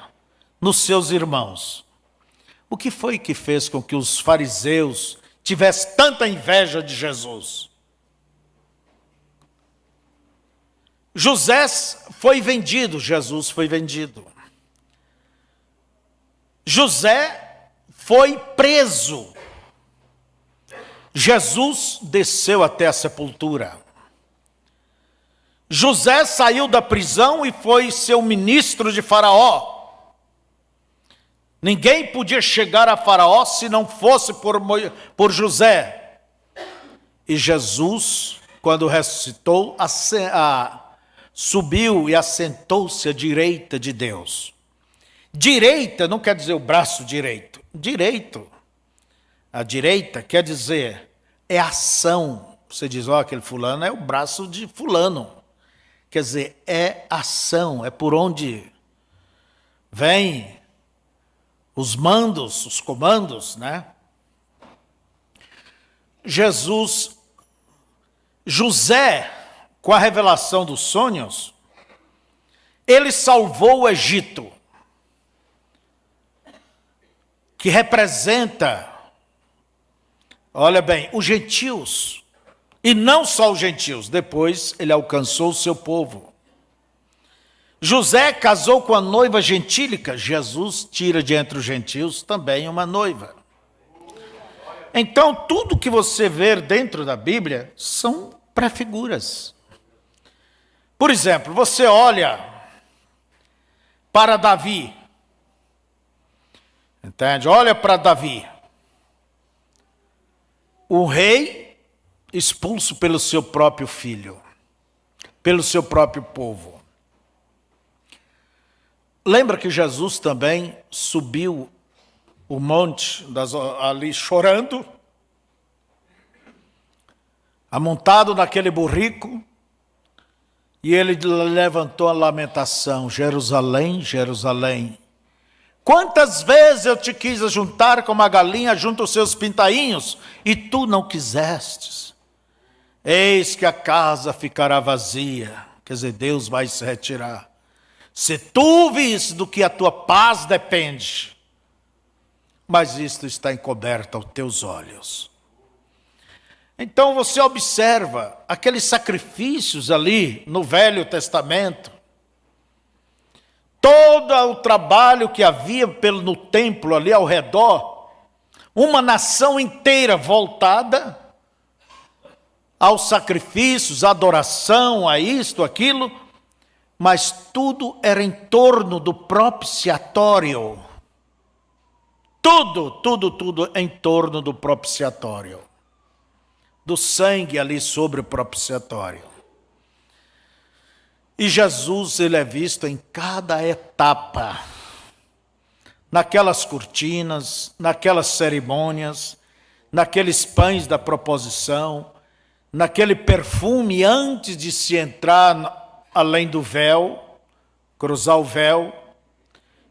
nos seus irmãos. O que foi que fez com que os fariseus tivessem tanta inveja de Jesus? José foi vendido, Jesus foi vendido. José foi preso. Jesus desceu até a sepultura. José saiu da prisão e foi ser o ministro de Faraó. Ninguém podia chegar a Faraó se não fosse por José. E Jesus, quando ressuscitou, subiu e assentou-se à direita de Deus. Direita não quer dizer o braço direito. Direito. A direita quer dizer, é ação. Você diz, aquele fulano é o braço de fulano. Quer dizer, é ação, é por onde vem os mandos, os comandos, né? José, com a revelação dos sonhos, ele salvou o Egito, que representa, olha bem, os gentios. E não só os gentios, depois ele alcançou o seu povo. José casou com a noiva gentílica, Jesus tira de entre os gentios também uma noiva. Então, tudo que você vê dentro da Bíblia são prefiguras. Por exemplo, você olha para Davi, entende? Olha para Davi, o rei expulso pelo seu próprio filho, pelo seu próprio povo. Lembra que Jesus também subiu o monte ali chorando, amontado naquele burrico, e ele levantou a lamentação: Jerusalém, Jerusalém, quantas vezes eu te quis juntar como a galinha junta os seus pintainhos, e tu não quisestes. Eis que a casa ficará vazia. Quer dizer, Deus vai se retirar. Se tu visse do que a tua paz depende, mas isto está encoberto aos teus olhos. Então você observa aqueles sacrifícios ali no Velho Testamento, todo o trabalho que havia no templo ali ao redor, uma nação inteira voltada aos sacrifícios, à adoração, a isto, aquilo, mas tudo era em torno do propiciatório. Tudo em torno do propiciatório. Do sangue ali sobre o propiciatório. E Jesus, ele é visto em cada etapa. Naquelas cortinas, naquelas cerimônias, naqueles pães da proposição, naquele perfume antes de se entrar além do véu, cruzar o véu,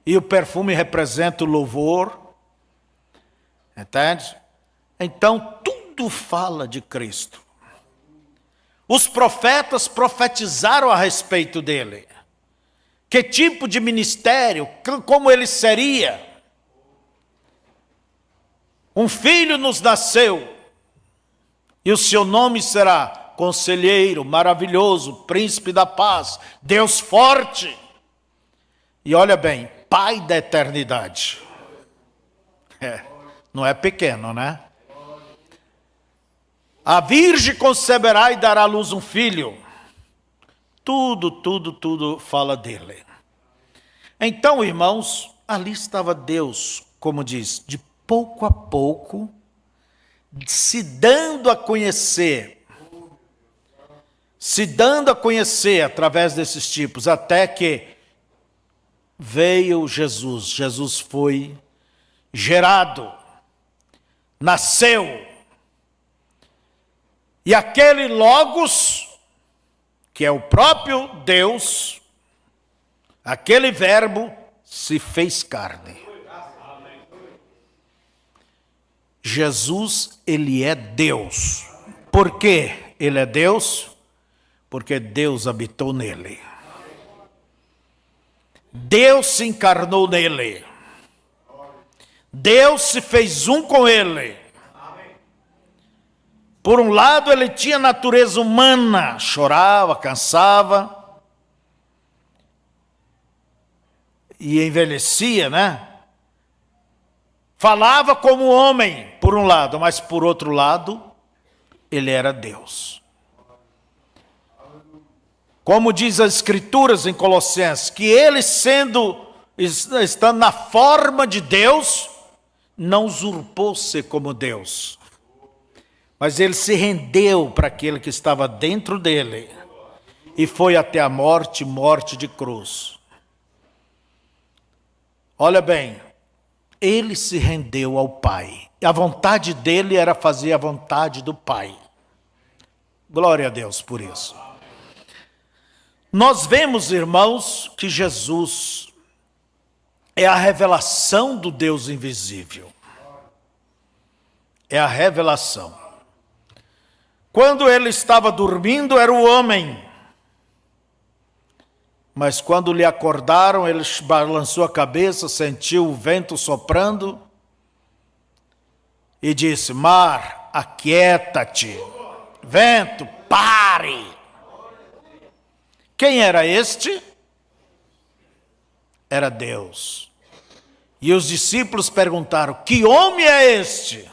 e o perfume representa o louvor, entende? Então, tudo fala de Cristo. Os profetas profetizaram a respeito dele. Que tipo de ministério, como ele seria. Um filho nos nasceu, e o seu nome será Conselheiro, Maravilhoso, Príncipe da Paz, Deus Forte. E olha bem, Pai da Eternidade. Não é pequeno, né? A virgem conceberá e dará à luz um filho. Tudo fala dele. Então, irmãos, ali estava Deus, como diz, de pouco a pouco, se dando a conhecer através desses tipos, até que veio Jesus. Jesus foi gerado, nasceu. E aquele Logos, que é o próprio Deus, aquele verbo se fez carne. Jesus, ele é Deus. Por quê ele é Deus? Porque Deus habitou nele. Deus se encarnou nele. Deus se fez um com ele. Por um lado, ele tinha natureza humana, chorava, cansava e envelhecia, né? Falava como homem, por um lado, mas por outro lado, ele era Deus. Como diz as Escrituras em Colossenses, que ele estando na forma de Deus, não usurpou ser como Deus. Mas ele se rendeu para aquele que estava dentro dele e foi até a morte de cruz. Olha bem, ele se rendeu ao Pai. A vontade dele era fazer a vontade do Pai. Glória a Deus por isso. Nós vemos, irmãos, que Jesus é a revelação do Deus invisível. É a revelação. Quando ele estava dormindo, era o homem. Mas quando lhe acordaram, ele balançou a cabeça, sentiu o vento soprando e disse: mar, aquieta-te. Vento, pare. Quem era este? Era Deus. E os discípulos perguntaram: que homem é este?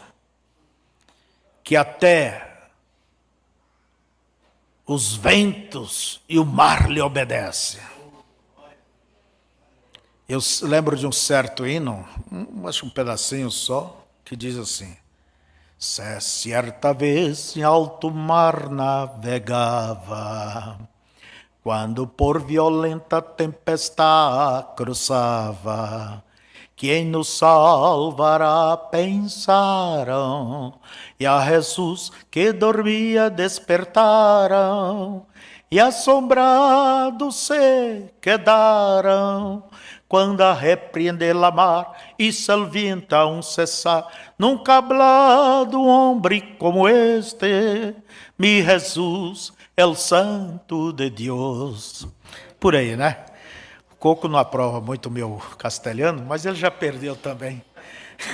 Que até os ventos e o mar lhe obedecem. Eu lembro de um certo hino, acho um pedacinho só, que diz assim: certa vez em alto mar navegava, quando por violenta tempestade cruzava, quem nos salvará pensaram, e a Jesus que dormia despertaram, e assombrados se quedaram, quando a repreender la mar e salvienta um cessar, nunca hablado homem como este, mi Jesus, el Santo de Deus. Por aí, né? Coco não aprova muito o meu castelhano, mas ele já perdeu também.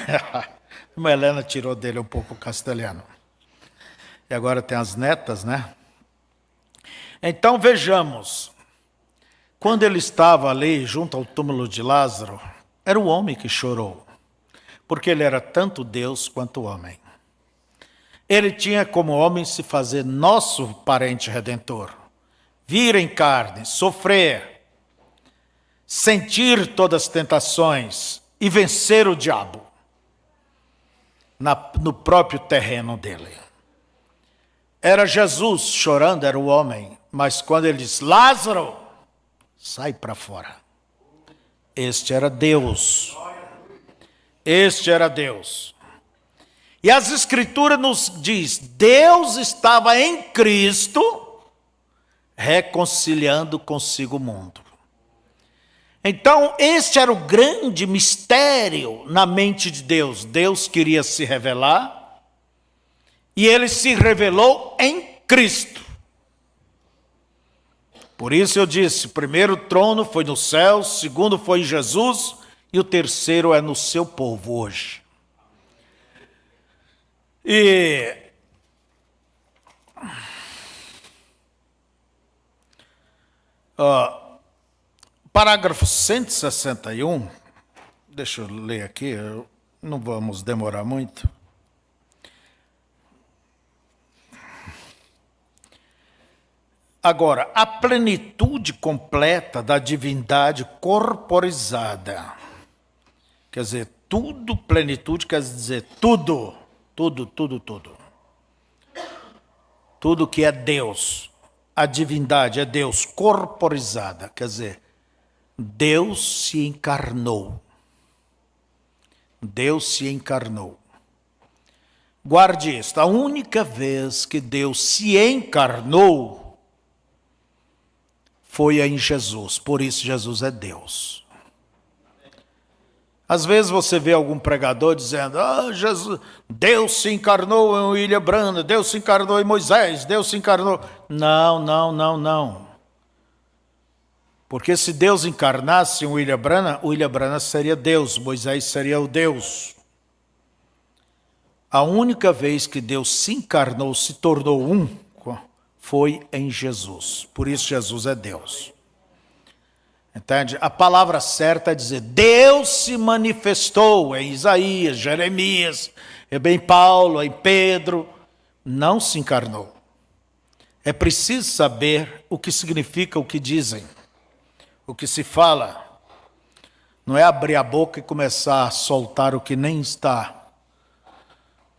A Helena tirou dele um pouco o castelhano. E agora tem as netas, né? Então vejamos. Quando ele estava ali junto ao túmulo de Lázaro, era o homem que chorou, porque ele era tanto Deus quanto homem. Ele tinha como homem se fazer nosso parente redentor, vir em carne, sofrer, sentir todas as tentações e vencer o diabo no próprio terreno dele. Era Jesus chorando, era o homem, mas quando ele disse, Lázaro, sai para fora. Este era Deus. Este era Deus. E as Escrituras nos diz, Deus estava em Cristo reconciliando consigo o mundo. Então, este era o grande mistério na mente de Deus. Deus queria se revelar e ele se revelou em Cristo. Por isso eu disse, o primeiro trono foi no céu, o segundo foi em Jesus e o terceiro é no seu povo hoje. E parágrafo 161, deixa eu ler aqui, não vamos demorar muito. Agora, a plenitude completa da divindade corporizada. Quer dizer, tudo, plenitude quer dizer tudo. Tudo que é Deus. A divindade é Deus corporizada. Quer dizer, Deus se encarnou. Deus se encarnou. Guarde isto, a única vez que Deus se encarnou foi em Jesus, por isso Jesus é Deus. Às vezes você vê algum pregador dizendo, Jesus, Deus se encarnou em William Branham, Deus se encarnou em Moisés, Deus se encarnou... Não. Porque se Deus encarnasse em William Branham seria Deus, Moisés seria o Deus. A única vez que Deus se encarnou, se tornou um, foi em Jesus. Por isso Jesus é Deus. Entende? A palavra certa é dizer, Deus se manifestou em Isaías, Jeremias, em Paulo, em Pedro. Não se encarnou. É preciso saber o que significa o que dizem, o que se fala. Não é abrir a boca e começar a soltar o que nem está,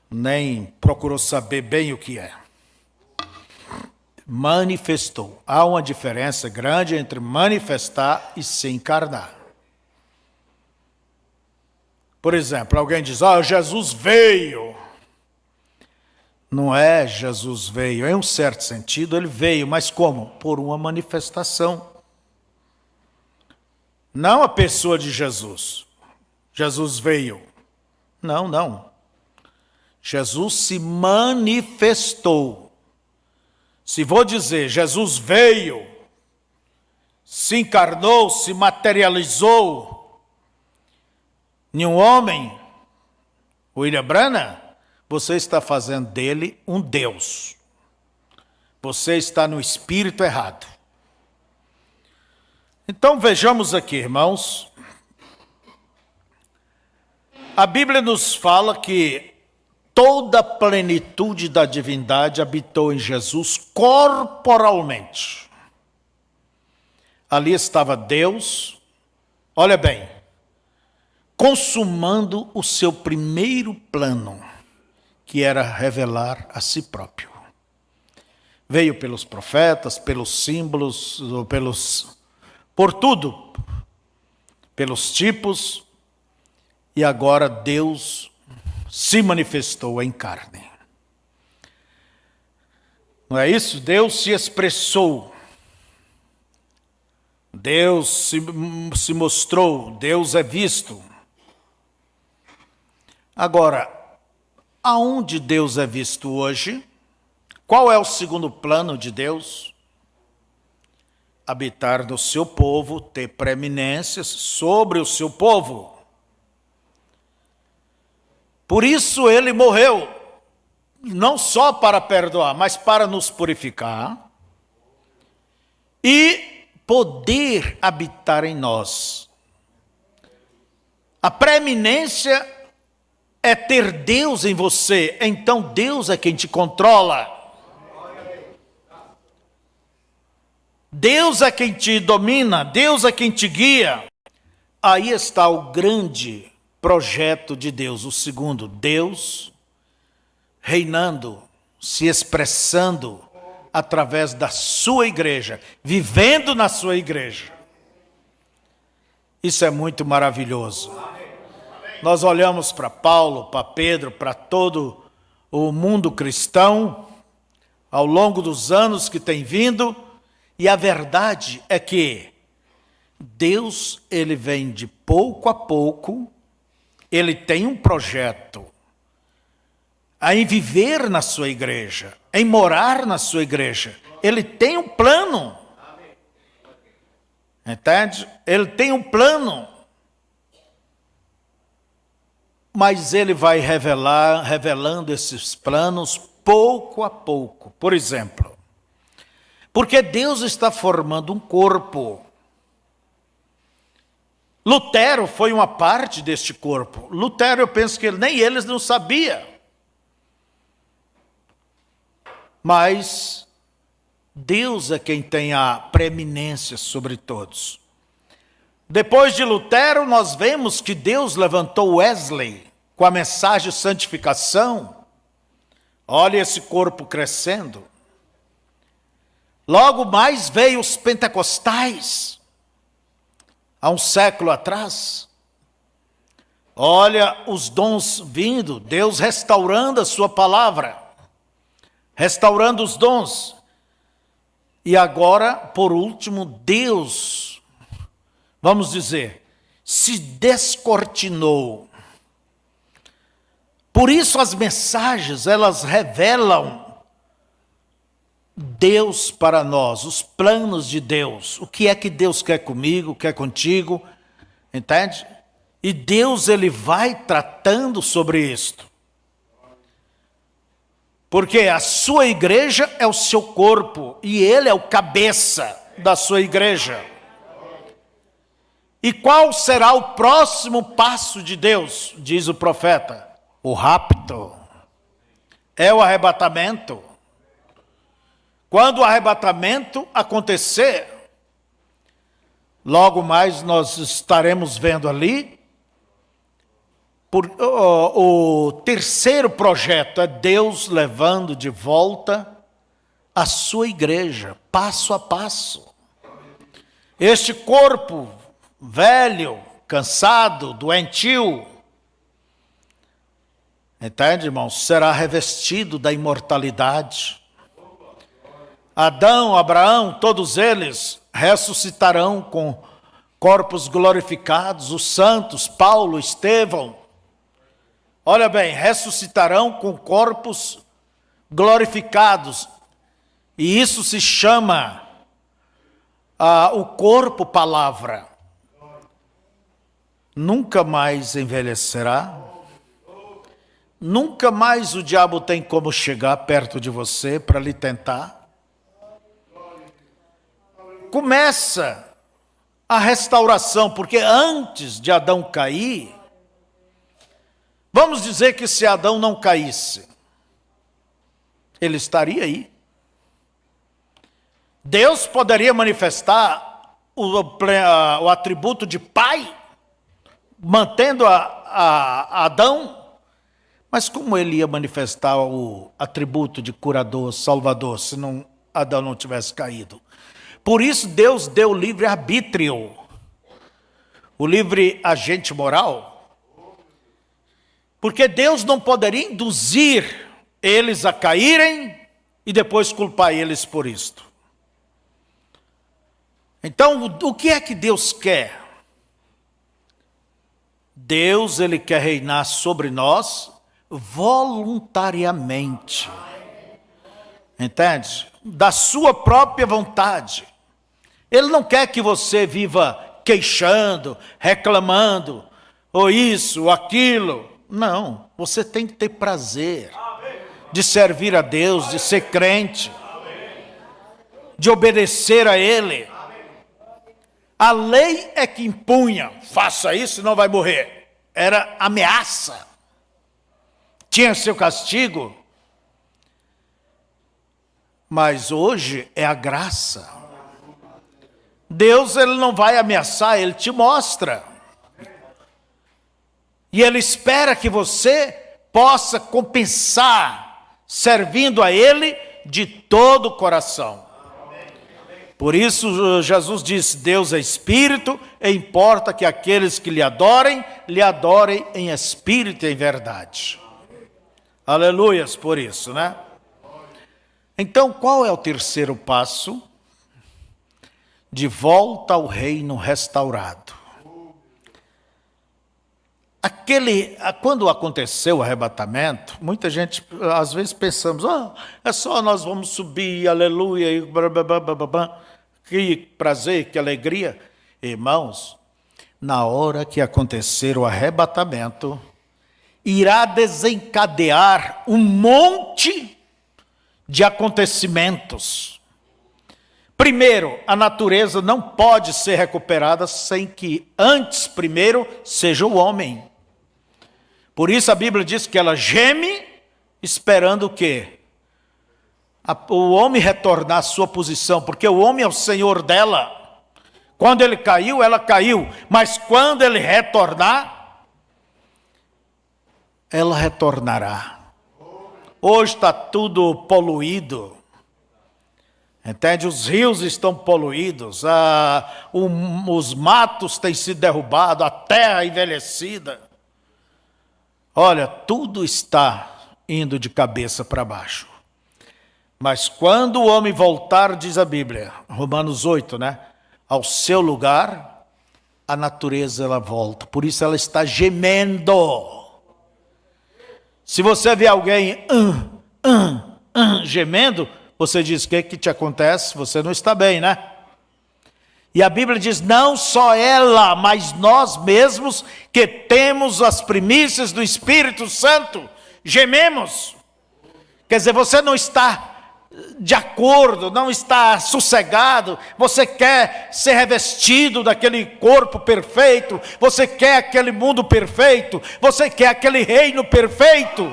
nem procurou saber bem o que é. Manifestou. Há uma diferença grande entre manifestar e se encarnar. Por exemplo, alguém diz, Jesus veio. Não é Jesus veio, em um certo sentido ele veio, mas como? Por uma manifestação. Não a pessoa de Jesus. Jesus veio. Não. Jesus se manifestou. Se vou dizer, Jesus veio, se encarnou, se materializou em um homem, William Branham, você está fazendo dele um Deus. Você está no espírito errado. Então vejamos aqui, irmãos. A Bíblia nos fala que toda a plenitude da divindade habitou em Jesus corporalmente. Ali estava Deus, olha bem, consumando o seu primeiro plano, que era revelar a si próprio. Veio pelos profetas, pelos símbolos, por tudo, pelos tipos, e agora Deus se manifestou em carne. Não é isso? Deus se expressou. Deus se mostrou. Deus é visto. Agora, aonde Deus é visto hoje? Qual é o segundo plano de Deus? Habitar no seu povo, ter preeminências sobre o seu povo. Por isso ele morreu, não só para perdoar, mas para nos purificar e poder habitar em nós. A preeminência é ter Deus em você, então Deus é quem te controla. Deus é quem te domina, Deus é quem te guia. Aí está o grande projeto de Deus. O segundo, Deus reinando, se expressando através da sua igreja, vivendo na sua igreja. Isso é muito maravilhoso. Nós olhamos para Paulo, para Pedro, para todo o mundo cristão, ao longo dos anos que tem vindo, e a verdade é que Deus, ele vem de pouco a pouco, ele tem um projeto em viver na sua igreja, em morar na sua igreja. Ele tem um plano. Entende? Ele tem um plano. Mas ele vai revelando esses planos pouco a pouco. Por exemplo, porque Deus está formando um corpo. Lutero foi uma parte deste corpo. Lutero, eu penso que nem eles não sabiam. Mas Deus é quem tem a preeminência sobre todos. Depois de Lutero, nós vemos que Deus levantou Wesley com a mensagem de santificação. Olha esse corpo crescendo. Logo mais veio os pentecostais, há um século atrás. Olha os dons vindo, Deus restaurando a sua palavra, restaurando os dons. E agora, por último, Deus, vamos dizer, se descortinou. Por isso as mensagens, elas revelam Deus para nós, os planos de Deus. O que é que Deus quer comigo, quer contigo, entende? E Deus, ele vai tratando sobre isto. Porque a sua igreja é o seu corpo, e ele é o cabeça da sua igreja. E qual será o próximo passo de Deus, diz o profeta? O rapto. É o arrebatamento. Quando o arrebatamento acontecer, logo mais nós estaremos vendo ali, o terceiro projeto é Deus levando de volta a sua igreja, passo a passo. Este corpo velho, cansado, doentio, entende, irmãos? Será revestido da imortalidade. Adão, Abraão, todos eles ressuscitarão com corpos glorificados. Os santos, Paulo, Estevão, olha bem, ressuscitarão com corpos glorificados. E isso se chama o corpo palavra. Nunca mais envelhecerá. Nunca mais o diabo tem como chegar perto de você para lhe tentar. Começa a restauração, porque antes de Adão cair, vamos dizer que se Adão não caísse, ele estaria aí. Deus poderia manifestar o atributo de pai, mantendo a Adão, mas como ele ia manifestar o atributo de curador, salvador, se Adão não tivesse caído? Por isso Deus deu livre-arbítrio, o livre agente moral, porque Deus não poderia induzir eles a caírem e depois culpar eles por isto. Então, o que é que Deus quer? Deus, ele quer reinar sobre nós voluntariamente, entende? Da sua própria vontade. Ele não quer que você viva queixando, reclamando, ou isso, ou aquilo. Não, você tem que ter prazer de servir a Deus, de ser crente, de obedecer a Ele. A lei é que impunha, faça isso, senão vai morrer. Era ameaça. Tinha seu castigo. Mas hoje é a graça. Deus, Ele não vai ameaçar, Ele te mostra. E Ele espera que você possa compensar, servindo a Ele de todo o coração. Por isso Jesus disse, Deus é Espírito, e importa que aqueles que lhe adorem em Espírito e em verdade. Aleluias por isso, né? Então, qual é o terceiro passo? De volta ao reino restaurado. Quando aconteceu o arrebatamento, muita gente, às vezes pensamos, é só nós vamos subir, aleluia, e blá, blá, blá, blá, blá. Que prazer, que alegria. Irmãos, na hora que acontecer o arrebatamento, irá desencadear um monte de acontecimentos. Primeiro, a natureza não pode ser recuperada sem que antes, primeiro, seja o homem. Por isso a Bíblia diz que ela geme, esperando o quê? O homem retornar à sua posição, porque o homem é o senhor dela. Quando ele caiu, ela caiu. Mas quando ele retornar, ela retornará. Hoje está tudo poluído. Entende? Os rios estão poluídos, os matos têm sido derrubados, a terra envelhecida. Olha, tudo está indo de cabeça para baixo. Mas quando o homem voltar, diz a Bíblia, Romanos 8, né? Ao seu lugar, a natureza ela volta. Por isso ela está gemendo. Se você vê alguém gemendo, você diz, o que te acontece? Você não está bem, né? E a Bíblia diz, não só ela, mas nós mesmos, que temos as primícias do Espírito Santo, gememos. Quer dizer, você não está de acordo, não está sossegado, você quer ser revestido daquele corpo perfeito, você quer aquele mundo perfeito, você quer aquele reino perfeito.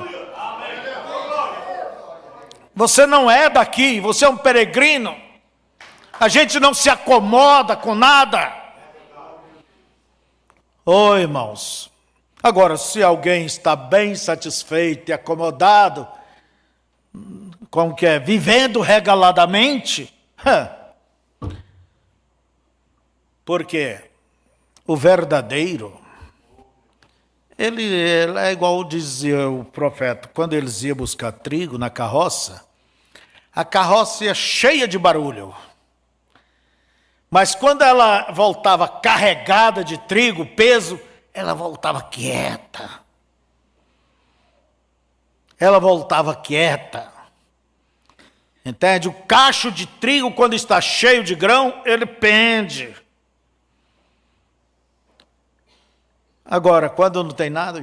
Você não é daqui, você é um peregrino. A gente não se acomoda com nada. Ô irmãos, agora se alguém está bem satisfeito e acomodado, como que é? Vivendo regaladamente, porque o verdadeiro, ele é igual dizia o profeta, quando eles iam buscar trigo na carroça, a carroça ia cheia de barulho. Mas quando ela voltava carregada de trigo, peso, ela voltava quieta. Ela voltava quieta. Entende? O cacho de trigo, quando está cheio de grão, ele pende. Agora, quando não tem nada,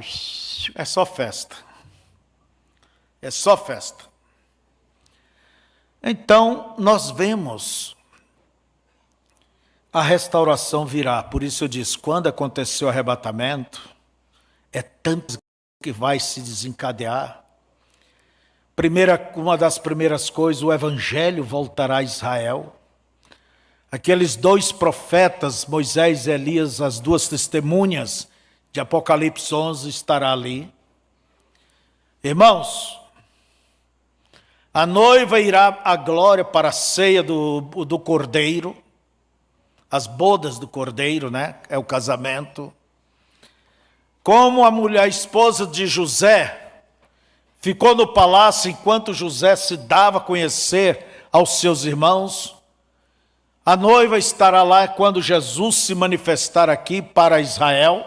é só festa. É só festa. Então, nós vemos a restauração virá. Por isso eu disse, quando aconteceu o arrebatamento, é tanto que vai se desencadear. Uma das primeiras coisas, o evangelho voltará a Israel. Aqueles dois profetas, Moisés e Elias, as duas testemunhas de Apocalipse 11, estará ali. Irmãos, a noiva irá à glória para a ceia do Cordeiro, as bodas do Cordeiro, né? É o casamento. Como a esposa de José ficou no palácio enquanto José se dava a conhecer aos seus irmãos, a noiva estará lá quando Jesus se manifestar aqui para Israel.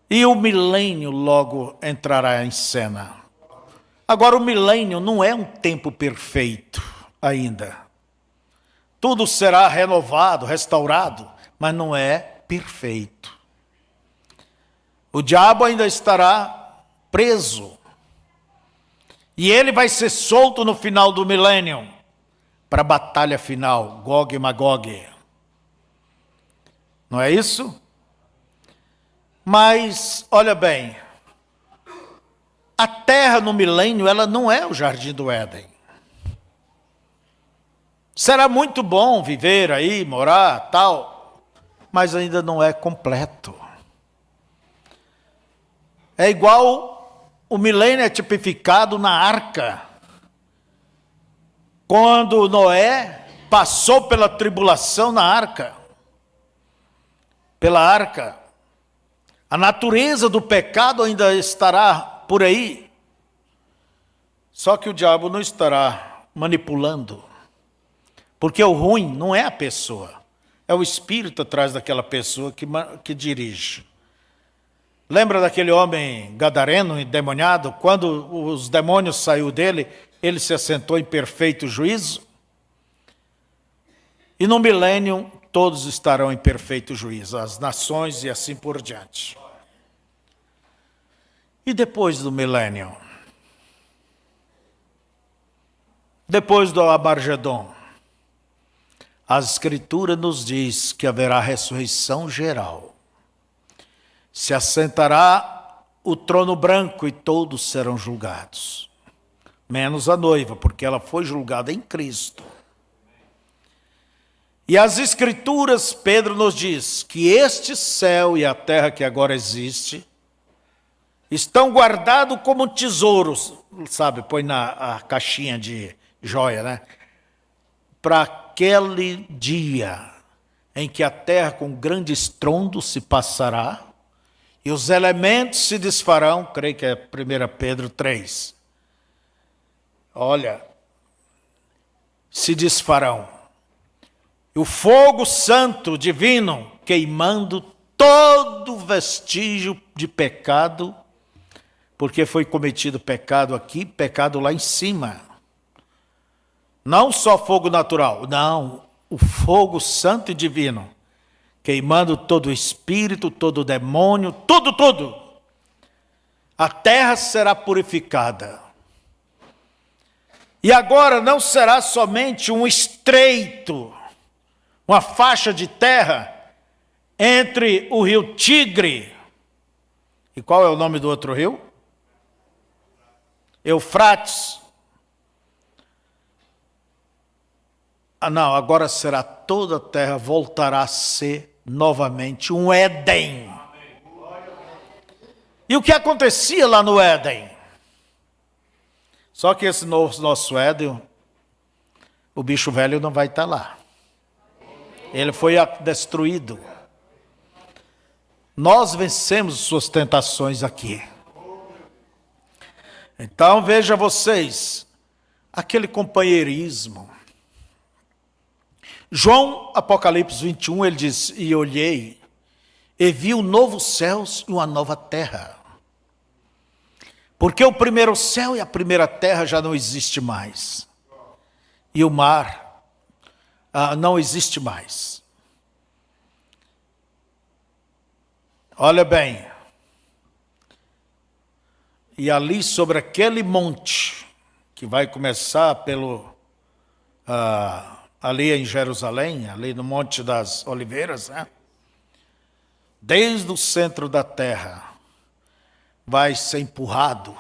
E o milênio logo entrará em cena. Agora, o milênio não é um tempo perfeito ainda. Tudo será renovado, restaurado, mas não é perfeito. O diabo ainda estará preso. E ele vai ser solto no final do milênio para a batalha final, Gog e Magog. Não é isso? Mas, olha bem, a terra no milênio, ela não é o jardim do Éden. Será muito bom viver aí, morar, tal, mas ainda não é completo. É igual o milênio é tipificado na arca. Quando Noé passou pela tribulação na arca, pela arca, a natureza do pecado ainda estará por aí. Só que o diabo não estará manipulando. Porque o ruim não é a pessoa, é o espírito atrás daquela pessoa que dirige. Lembra daquele homem gadareno, endemoniado? Quando os demônios saíram dele, ele se assentou em perfeito juízo? E no milênio, todos estarão em perfeito juízo, as nações e assim por diante. E depois do milênio? Depois do Abargedon? A Escritura nos diz que haverá ressurreição geral. Se assentará o trono branco e todos serão julgados. Menos a noiva, porque ela foi julgada em Cristo. E as Escrituras, Pedro nos diz que este céu e a terra que agora existe estão guardados como tesouros, sabe, põe na caixinha de joia, né? Para aquele dia em que a terra com grande estrondo se passará e os elementos se desfarão, creio que é 1 Pedro 3. Olha, se desfarão. E o fogo santo, divino, queimando todo vestígio de pecado, porque foi cometido pecado aqui, pecado lá em cima. Não só fogo natural, não, o fogo santo e divino, queimando todo o espírito, todo o demônio, tudo. A terra será purificada. E agora não será somente um estreito, uma faixa de terra entre o rio Tigre. E qual é o nome do outro rio? Eufrates. Não, agora será toda a terra, voltará a ser novamente um Éden. E o que acontecia lá no Éden? Só que esse nosso Éden, o bicho velho não vai estar lá. Ele foi destruído. Nós vencemos suas tentações aqui. Então veja vocês, aquele companheirismo. João, Apocalipse 21, ele diz, e olhei, e vi um novo céus e uma nova terra. Porque o primeiro céu e a primeira terra já não existe mais. E o mar não existe mais. Olha bem. E ali sobre aquele monte, que vai começar pelo... ali em Jerusalém, ali no Monte das Oliveiras, né? Desde o centro da terra, vai ser empurrado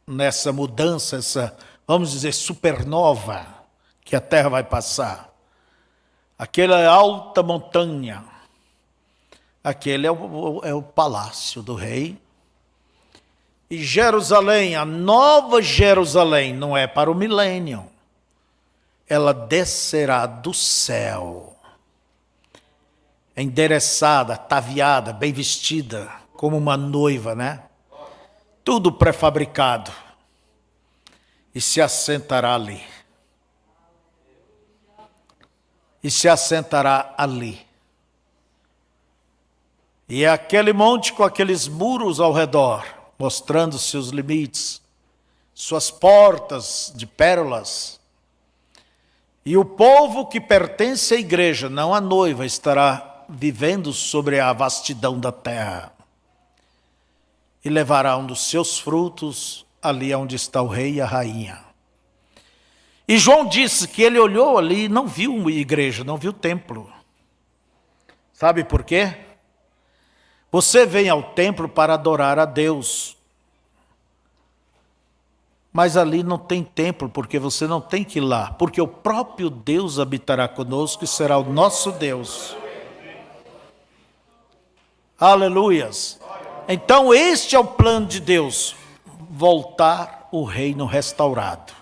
nessa mudança, essa, vamos dizer, supernova que a terra vai passar. Aquela alta montanha, aquele é o palácio do rei. E Jerusalém, a nova Jerusalém, não é para o milênio. Ela descerá do céu, endereçada, ataviada, bem vestida, como uma noiva, né? Tudo pré-fabricado. E se assentará ali. E se assentará ali. E é aquele monte com aqueles muros ao redor, mostrando seus limites, suas portas de pérolas. E o povo que pertence à igreja, não à noiva, estará vivendo sobre a vastidão da terra. e levará um dos seus frutos ali onde está o rei e a rainha. E João disse que ele olhou ali e não viu uma igreja, não viu templo. Sabe por quê? Você vem ao templo para adorar a Deus. Mas ali não tem templo, porque você não tem que ir lá. Porque o próprio Deus habitará conosco e será o nosso Deus. Aleluias. Então este é o plano de Deus. Voltar o reino restaurado.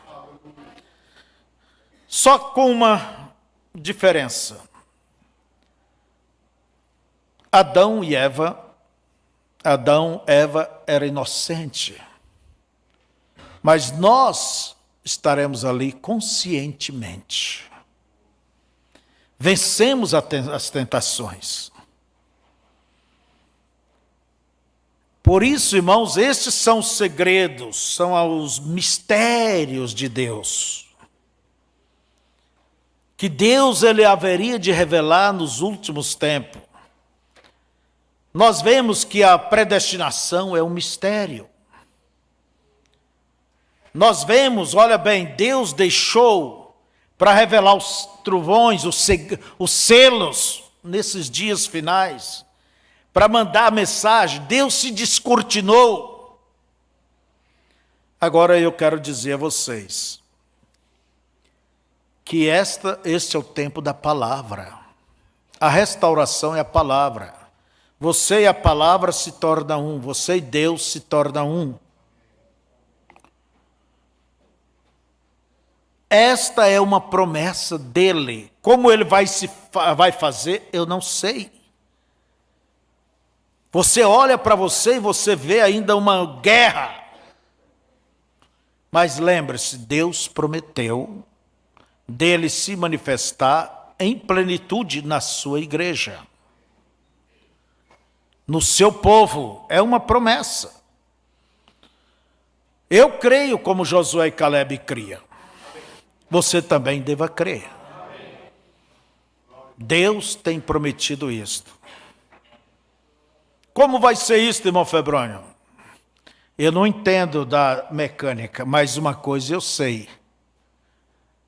Só com uma diferença. Adão e Eva era inocente. Mas nós estaremos ali conscientemente. Vencemos as tentações. Por isso, irmãos, estes são os segredos, são os mistérios de Deus. Que Deus ele haveria de revelar nos últimos tempos. Nós vemos que a predestinação é um mistério. Nós vemos, olha bem, Deus deixou para revelar os trovões, os selos nesses dias finais, para mandar a mensagem. Deus se descortinou. Agora eu quero dizer a vocês que este é o tempo da palavra. A restauração é a palavra. Você e a palavra se tornam um, você e Deus se tornam um. Esta é uma promessa dele. Como ele vai fazer, eu não sei. Você olha para você e você vê ainda uma guerra. Mas lembre-se, Deus prometeu dele se manifestar em plenitude na sua igreja. No seu povo, é uma promessa. Eu creio como Josué e Caleb criam. Você também deva crer. Deus tem prometido isto. Como vai ser isto, irmão Febrônio? Eu não entendo da mecânica, mas uma coisa eu sei.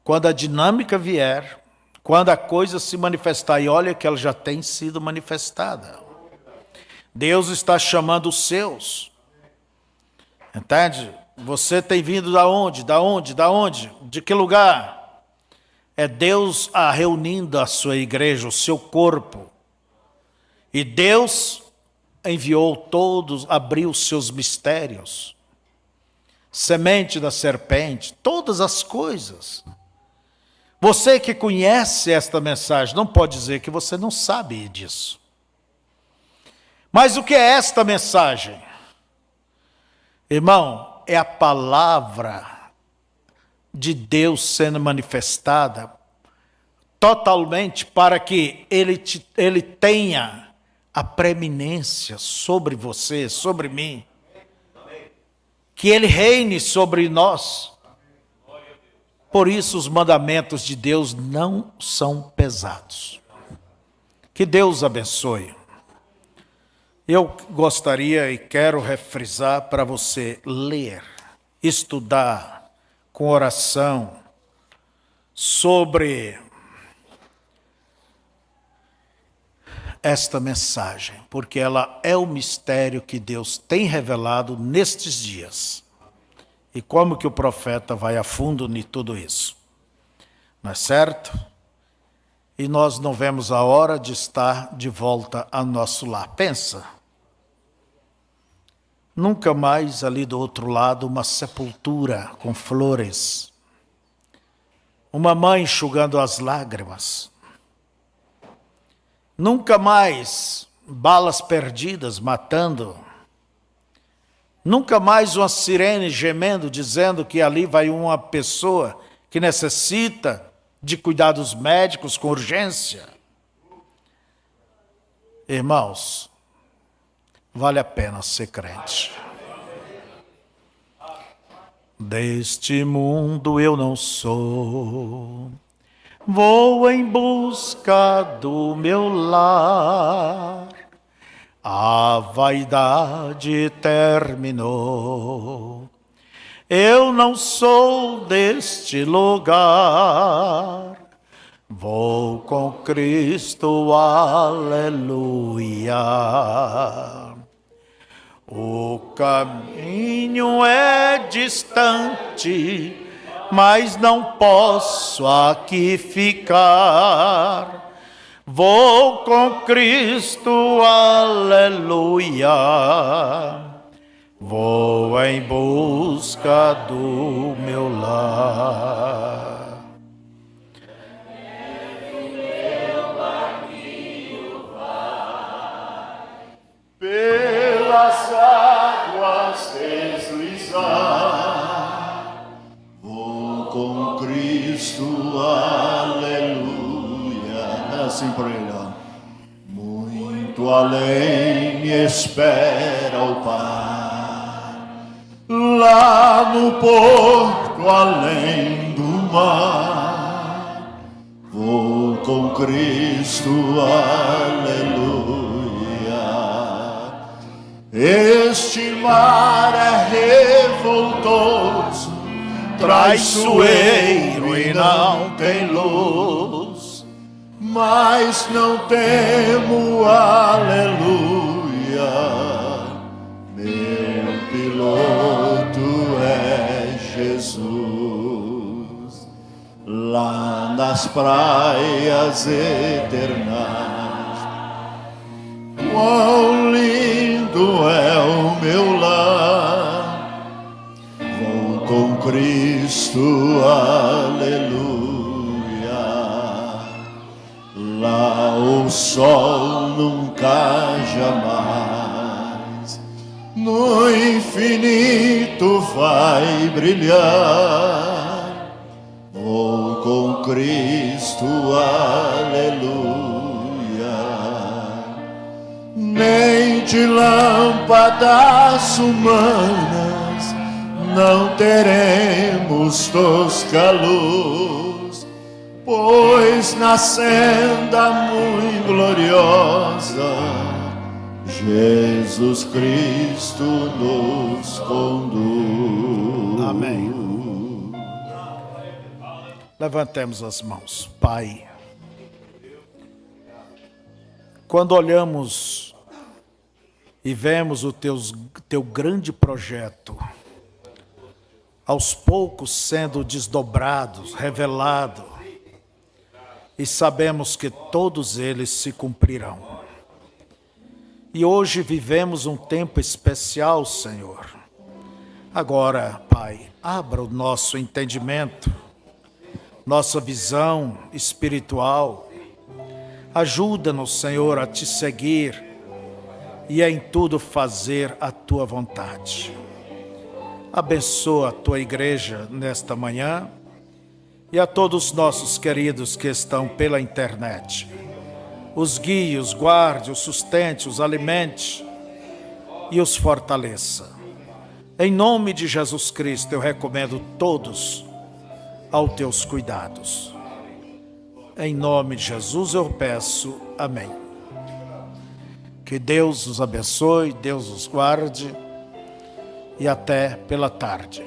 Quando a dinâmica vier, quando a coisa se manifestar, e olha que ela já tem sido manifestada. Deus está chamando os seus. Entende? Você tem vindo da onde? Da onde? Da onde? De que lugar? É Deus reunindo a sua igreja, o seu corpo. E Deus enviou todos, abriu os seus mistérios. Semente da serpente, todas as coisas. Você que conhece esta mensagem, não pode dizer que você não sabe disso. Mas o que é esta mensagem? Irmão, é a palavra de Deus sendo manifestada totalmente para que ele tenha a preeminência sobre você, sobre mim. Que ele reine sobre nós. Por isso os mandamentos de Deus não são pesados. Que Deus abençoe. Eu gostaria e quero refrisar para você ler, estudar com oração sobre esta mensagem, porque ela é o mistério que Deus tem revelado nestes dias. E como que o profeta vai a fundo em tudo isso. Não é certo? E nós não vemos a hora de estar de volta ao nosso lar. Pensa. Nunca mais ali do outro lado uma sepultura com flores. Uma mãe enxugando as lágrimas. Nunca mais balas perdidas matando. Nunca mais uma sirene gemendo, dizendo que ali vai uma pessoa que necessita de cuidados médicos com urgência. Irmãos, vale a pena ser crente. Deste mundo eu não sou, vou em busca do meu lar. A vaidade terminou. Eu não sou deste lugar. Vou com Cristo, aleluia. O caminho é distante, mas não posso aqui ficar. Vou com Cristo, aleluia. Vou em busca do meu lar. Pelas águas deslizar, vou com Cristo, aleluia. Assim por ele, muito além me espera o Pai, lá no porto além do mar, vou com Cristo, aleluia. Este mar é revoltoso, traiçoeiro e não tem luz, mas não temo, aleluia. Meu piloto é Jesus, lá nas praias eternas. Quão lindo é o meu lar, vou com Cristo, aleluia. Lá o sol nunca jamais no infinito vai brilhar. Vou com Cristo, aleluia. Nem de lâmpadas humanas não teremos tosca luz, pois na senda muito gloriosa Jesus Cristo nos conduz. Amém. Levantemos as mãos. Pai, quando olhamos e vemos o teu grande projeto, aos poucos sendo desdobrado, revelado, e sabemos que todos eles se cumprirão. E hoje vivemos um tempo especial, Senhor. Agora, Pai, abra o nosso entendimento, nossa visão espiritual. Ajuda-nos, Senhor, a te seguir e em tudo fazer a tua vontade. Abençoa a tua igreja nesta manhã e a todos os nossos queridos que estão pela internet. Os guie, os guarde, os sustente, os alimente e os fortaleça. Em nome de Jesus Cristo, eu recomendo todos aos teus cuidados. Em nome de Jesus eu peço, amém. Que Deus os abençoe, Deus os guarde e até pela tarde.